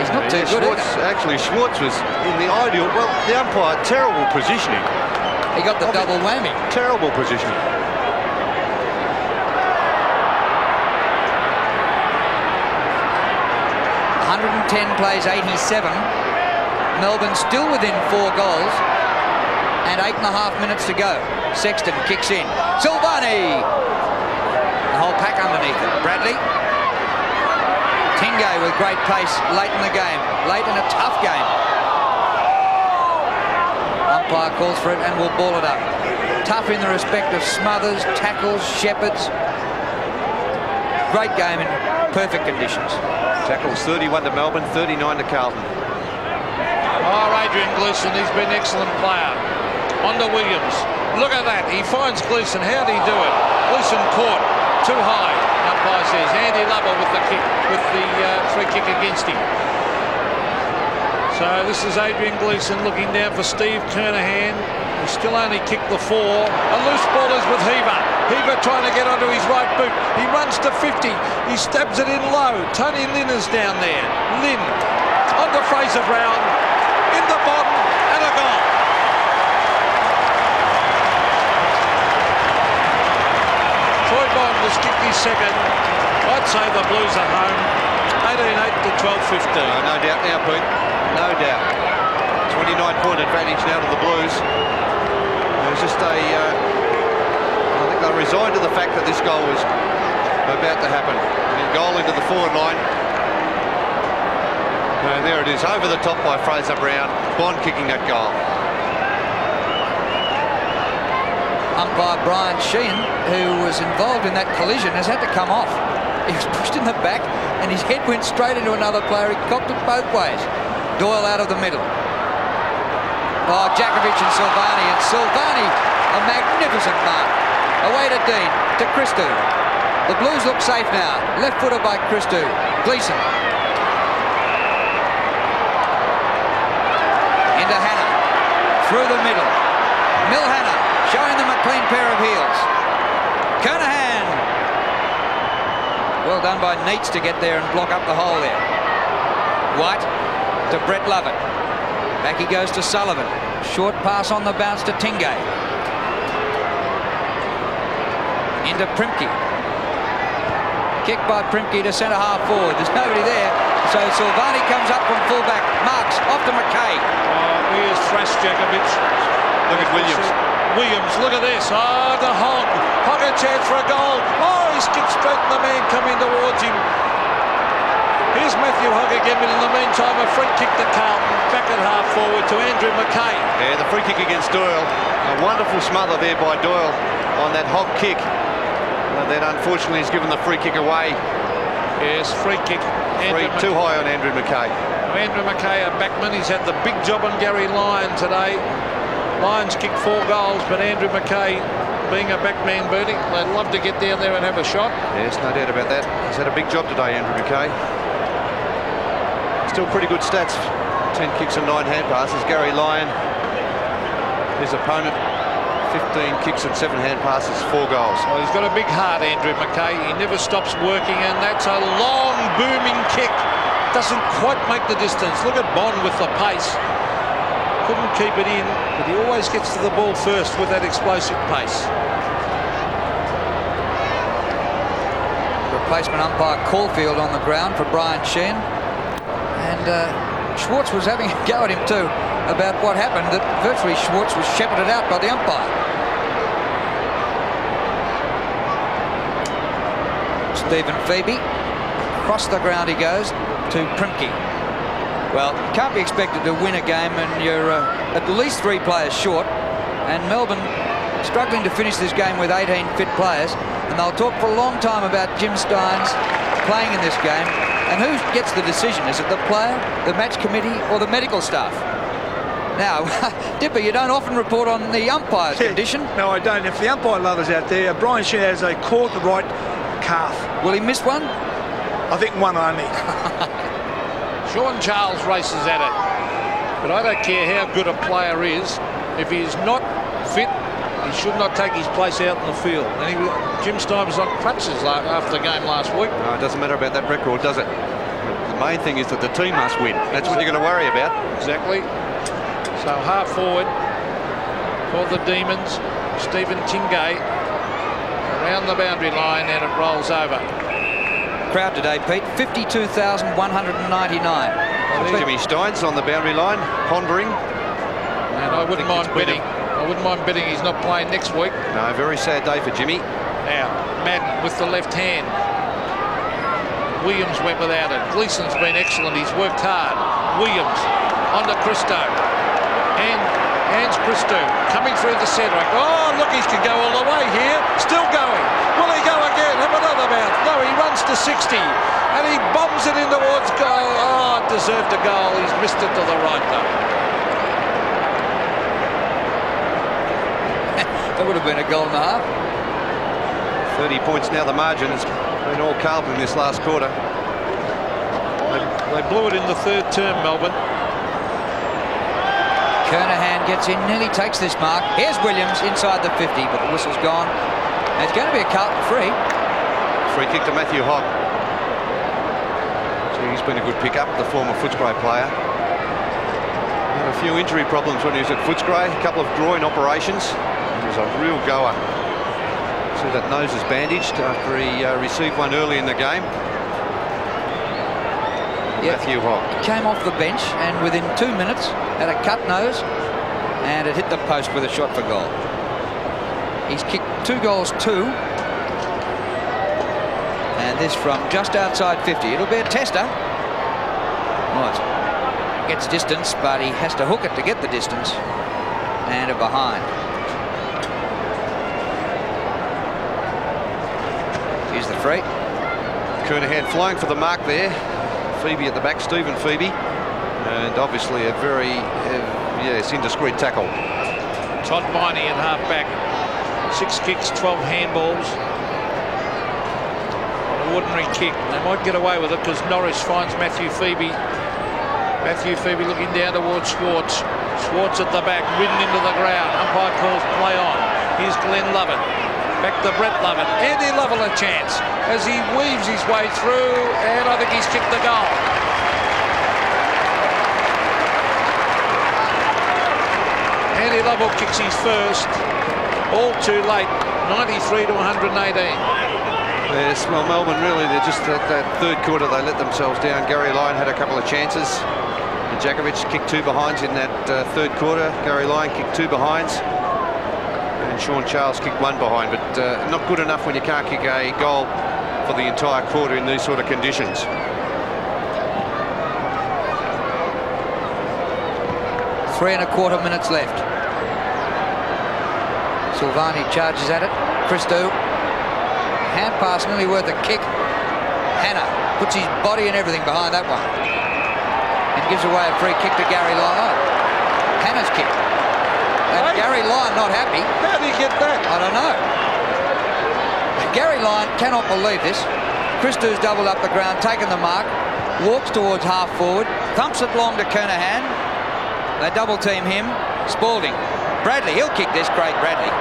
he's not too good Schwartz, actually, Schwartz was in the ideal, well, the umpire, terrible positioning. He got the double whammy. Terrible positioning. 110 plays 87. Melbourne still within 4 goals and 8.5 minutes to go. Sexton kicks in. Silvani. The whole pack underneath it. Bradley. Tingay with great pace late in the game. Late in a tough game. Umpire calls for it and will ball it up. Tough in the respect of smothers, tackles, shepherds. Great game in perfect conditions. Tackles 31 to Melbourne, 39 to Carlton. oh, Adrian Gleeson, he's been an excellent player. On to Williams. Look at that. He finds Gleeson. How did he do it? Gleeson caught too high. Umpire says Andy Lover with the kick, with the free kick against him. So this is Adrian Gleeson looking down for Steve Kernahan. He still only kicked the 4. A loose ball is with Heaver. Heaver trying to get onto his right boot. He runs to 50. He stabs it in low. Tony Lynn is down there. Lynn onto Fraser Brown. In the bottom and a goal. Troy Bond has kicked his second. I'd say the Blues are home. 18-8 to 12-15. No doubt now, Pete. No doubt. 29-point advantage now to the Blues. It was just a... I think they're resigned to the fact that this goal was about to happen. A goal into the forward line. And there it is, over the top by Fraser Brown. Bond kicking that goal. Umpire Brian Sheehan, who was involved in that collision, has had to come off. He was pushed in the back and his head went straight into another player. He cocked it both ways. Doyle out of the middle. Oh, Jakovic and Silvani. And Silvani, a magnificent mark. Away to Dean, to Christou. The Blues look safe now. Left footer by Christou. Gleeson. Into Hannah. Through the middle. Milhannah showing them a clean pair of heels. Kernahan. Well done by Neitz to get there and block up the hole there. White to Brett Lovett. Back he goes to Sullivan. Short pass on the bounce to Tingay. Into Primke. Kick by Primke to centre half forward. There's nobody there. So Silvani comes up from fullback. Marks off to McKay. Oh, here's Thrash Jakovic. Look at Williams. Williams, look at this. Oh, the Hogg. Hogg a chance for a goal. Oh, he's kicked straight and the man coming towards him. Here's Matthew Hogg again, but in the meantime, a free kick to Carlton. Back at half forward to Andrew McKay. Yeah, the free kick against Doyle. A wonderful smother there by Doyle on that Hogg kick. Then unfortunately he's given the free kick away. Yes, free kick. Too high on Andrew McKay. Andrew McKay, a backman. He's had the big job on Gary Lyon today. Lyons kicked 4 goals, but Andrew McKay, being a backman Bertie, they'd love to get down there and have a shot. Yes, no doubt about that. He's had a big job today, Andrew McKay. Still pretty good stats. 10 kicks and 9 hand passes. Gary Lyon, his opponent, 15 kicks and 7 hand passes, 4 goals. Well, he's got a big heart, Andrew McKay. He never stops working, and that's a long, booming kick. Doesn't quite make the distance. Look at Bond with the pace. Couldn't keep it in, but he always gets to the ball first with that explosive pace. Replacement umpire Caulfield on the ground for Brian Sheehan. And Schwartz was having a go at him too about what happened, that virtually Schwartz was shepherded out by the umpire. Stephen Phoebe. Across the ground he goes to Primke. Well, you can't be expected to win a game and you're at least 3 players short. And Melbourne struggling to finish this game with 18 fit players. And they'll talk for a long time about Jim Steins playing in this game. And who gets the decision? Is it the player, the match committee, or the medical staff? Now, Dipper, you don't often report on the umpire's condition. No, I don't. If the umpire lovers out there, Brian Sheen has a caught the right calf. Will he miss one? I think one only. Sean Charles races at it. But I don't care how good a player is. If he's not fit, he should not take his place out in the field. And Jim Stein was on crutches after the game last week. No, it doesn't matter about that record, does it? The main thing is that the team must win. That's what you're going to worry about. Exactly. So half forward for the Demons. Stephen Tingay around the boundary line, and it rolls over. Crowd today, Pete, 52,199. Jimmy Stein's on the boundary line, pondering. And I wouldn't mind betting. I wouldn't mind betting he's not playing next week. No, very sad day for Jimmy. Now, Madden with the left hand. Williams went without it. Gleeson's been excellent. He's worked hard. Williams on to Christo. And Hans Christo coming through the centre. Oh, look, he can go all the way here. Still going. Will he go again? Have another bounce? No, he runs to 60. And he bombs it in towards goal. Oh, it deserved a goal. He's missed it to the right, though. That would have been a goal and a half. 30 points now. The margin has been all Carlton this last quarter. They blew it in the third term, Melbourne. Kernahan gets in, nearly takes this mark. Here's Williams inside the 50, but the whistle's gone. And it's going to be a Carlton free. Free kick to Matthew Hogg. So he's been a good pickup, the former Footscray player. Had a few injury problems when he was at Footscray, a couple of groin operations. He was a real goer. See that nose is bandaged after he received one early in the game. Yep. Matthew Hogg. He came off the bench and within 2 minutes had a cut nose and it hit the post with a shot for goal. He's kicked 2 goals, 2. And this from just outside 50. It'll be a tester. Right. Gets distance, but he has to hook it to get the distance. And a behind. Here's the free. Kernahan flying for the mark there. Phoebe at the back, Stephen Phoebe, and obviously a very indiscreet tackle. Todd Viney at half back. 6 kicks, 12 handballs. An ordinary kick. They might get away with it because Norris finds Matthew Phoebe. Matthew Phoebe looking down towards Schwartz. Schwartz at the back, ridden into the ground. Umpire calls play on. Here's Glenn Lovett. Back to Brett Lovett. Andy Lovell a chance as he weaves his way through, and I think he's kicked the goal. Andy Lovell kicks his first. All too late. 93 to 118. Yes, well, Melbourne really, they're just at that third quarter, they let themselves down. Gary Lyon had a couple of chances. And Jakovic kicked 2 behinds in that third quarter. Gary Lyon kicked 2 behinds. And Sean Charles kicked 1 behind, but not good enough when you can't kick a goal for the entire quarter in these sort of conditions. Three and a quarter minutes left. Silvani charges at it. Christo. Hand pass nearly worth a kick. Hannah puts his body and everything behind that one. And gives away a free kick to Gary Lyon. Oh, Hannah's kick. And Gary Lyon not happy. How did he get that? I don't know. Gary Lyon cannot believe this. Christo's doubled up the ground, taken the mark, walks towards half forward, thumps it long to Kernahan. They double team him. Spalding. Bradley, he'll kick this, Craig Bradley.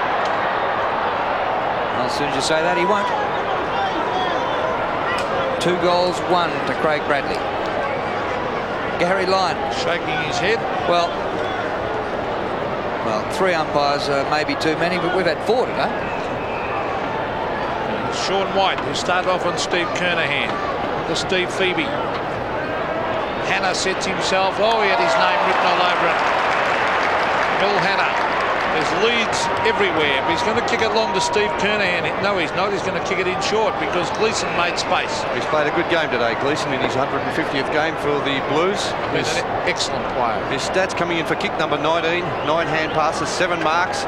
Well, as soon as you say that, he won't. 2 goals, 1 to Craig Bradley. Gary Lyon. Shaking his head. Well, 3 umpires may be too many, but we've had 4 today. Sean White, who started off on Steve Kernahan, to Steve Phoebe. Hannah sets himself. Oh, he had his name written all over it. Bill Hannah. There's leads everywhere, but he's going to kick it long to Steve Kernahan. No, he's not. He's going to kick it in short because Gleeson made space. He's played a good game today, Gleeson, in his 150th game for the Blues. He's an excellent player. His stats coming in for kick number 19, 9 hand passes, 7 marks,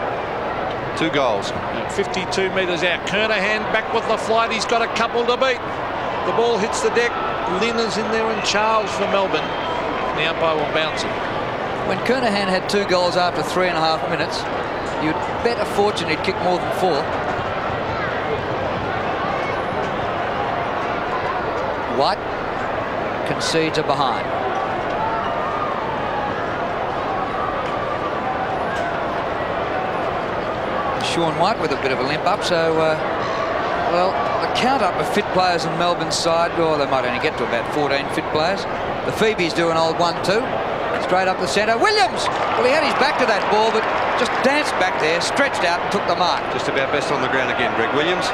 2 goals. 52 metres out. Kernahan back with the flight. He's got a couple to beat. The ball hits the deck. Lynn is in there and Charles for Melbourne. And the umpire will bounce it. when Kernahan had 2 goals after 3.5 minutes, you'd bet a fortune he'd kick more than 4. White concedes a behind. Sean White with a bit of a limp up, so well, the count up of fit players in Melbourne's side, or they might only get to about 14 fit players. The Phoebes do an old 1-2, straight up the centre. Williams, well, he had his back to that ball, but just danced back there, stretched out and took the mark. Just about best on the ground again, Greg Williams.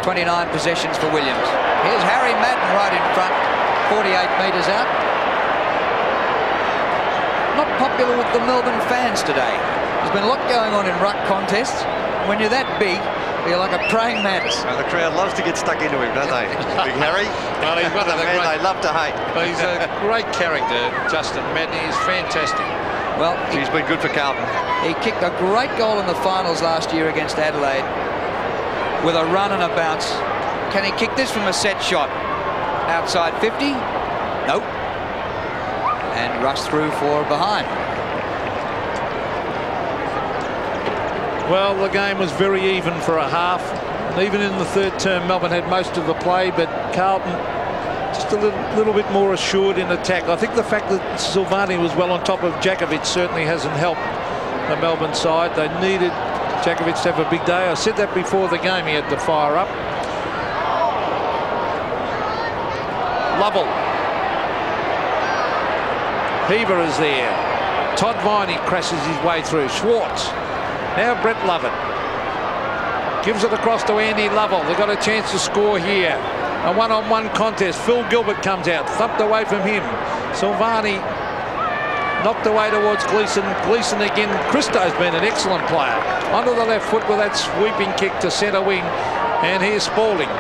29 possessions for Williams. Here's Harry Madden right in front, 48 metres out. Not popular with the Melbourne fans today. There's been a lot going on in ruck contests. When you're that big, you're like a praying mantis. Well, the crowd loves to get stuck into him, don't they? Big Harry. Well, he's one of the man great, they love to hate. well, he's a great character, Justin Madden. He's fantastic. Well, He's been good for Carlton. he kicked a great goal in the finals last year against Adelaide with a run and a bounce. Can he kick this from a set shot? Outside 50? Nope. And rushed through for a behind. Well, the game was very even for a half. And even in the third term, Melbourne had most of the play, but Carlton just a little bit more assured in attack. I think the fact that Silvani was well on top of Djakovic certainly hasn't helped the Melbourne side. They needed Djakovic to have a big day. I said that before the game. He had to fire up. Lovell. Heaver is there. Todd Viney crashes his way through. Schwartz. Now Brett Lovett. Gives it across to Andy Lovell. They've got a chance to score here. A one-on-one contest. Phil Gilbert comes out. Thumped away from him. Silvani knocked away towards Gleeson. Gleeson again. Christo's been an excellent player. Onto the left foot with that sweeping kick to centre wing. And here's Spalding.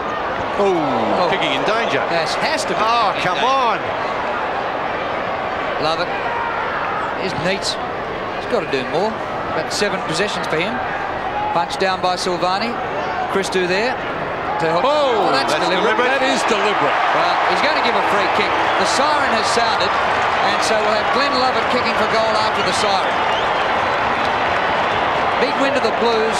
Oh, kicking in danger. This has to be. Oh, come on. Love it. Here's Neitz. He's got to do more. About 7 possessions for him. Punched down by Silvani. Christo there. Oh, that's deliberate. That is deliberate. Well, he's going to give a free kick. The siren has sounded, and so we'll have Glenn Lovett kicking for goal after the siren. Big win to the Blues,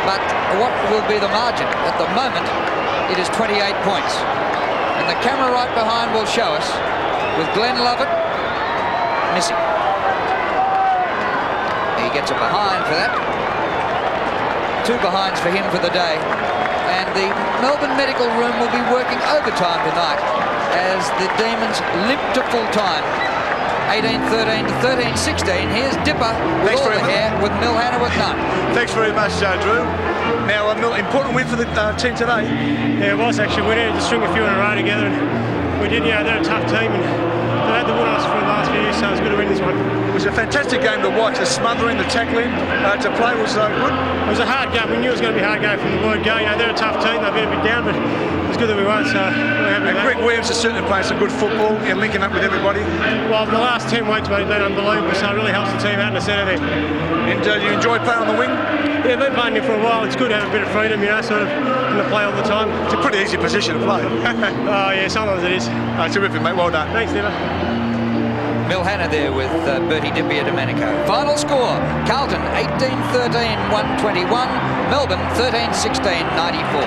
but what will be the margin? At the moment, it is 28 points. And the camera right behind will show us, with Glenn Lovett missing. He gets a behind for that. 2 behinds for him for the day. And the Melbourne medical room will be working overtime tonight as the Demons limp to full time. 18-13 to 13-16. Here's Dipper with all the hair, with Milhana with none. Thanks very much, Drew. Now, important win for the team today. Yeah, it was actually. We needed to string a few in a row together, and we did. They're a tough team, and they've had the win on us for the last few years, so it's good to win this one. It was a fantastic game to watch. The smothering, the tackling, to play was good. It was a hard game. We knew it was going to be a hard game from the word go. They're a tough team. They've been a bit down, but it's good that we won. So we're happy with that. Greg Williams is certainly playing some good football and linking up with everybody. Well, the last 10 weeks have been unbelievable, so it really helps the team out in the centre there. And you enjoyed playing on the wing? Yeah, I've been playing here for a while. It's good to have a bit of freedom, sort of in the play all the time. It's a pretty easy position to play. Oh yeah, sometimes it is. Terrific, mate. Well done. Thanks, Never. Milhana there with Bertie Dipier-Domenico. Final score, Carlton 18-13, 121. Melbourne 13-16, 94.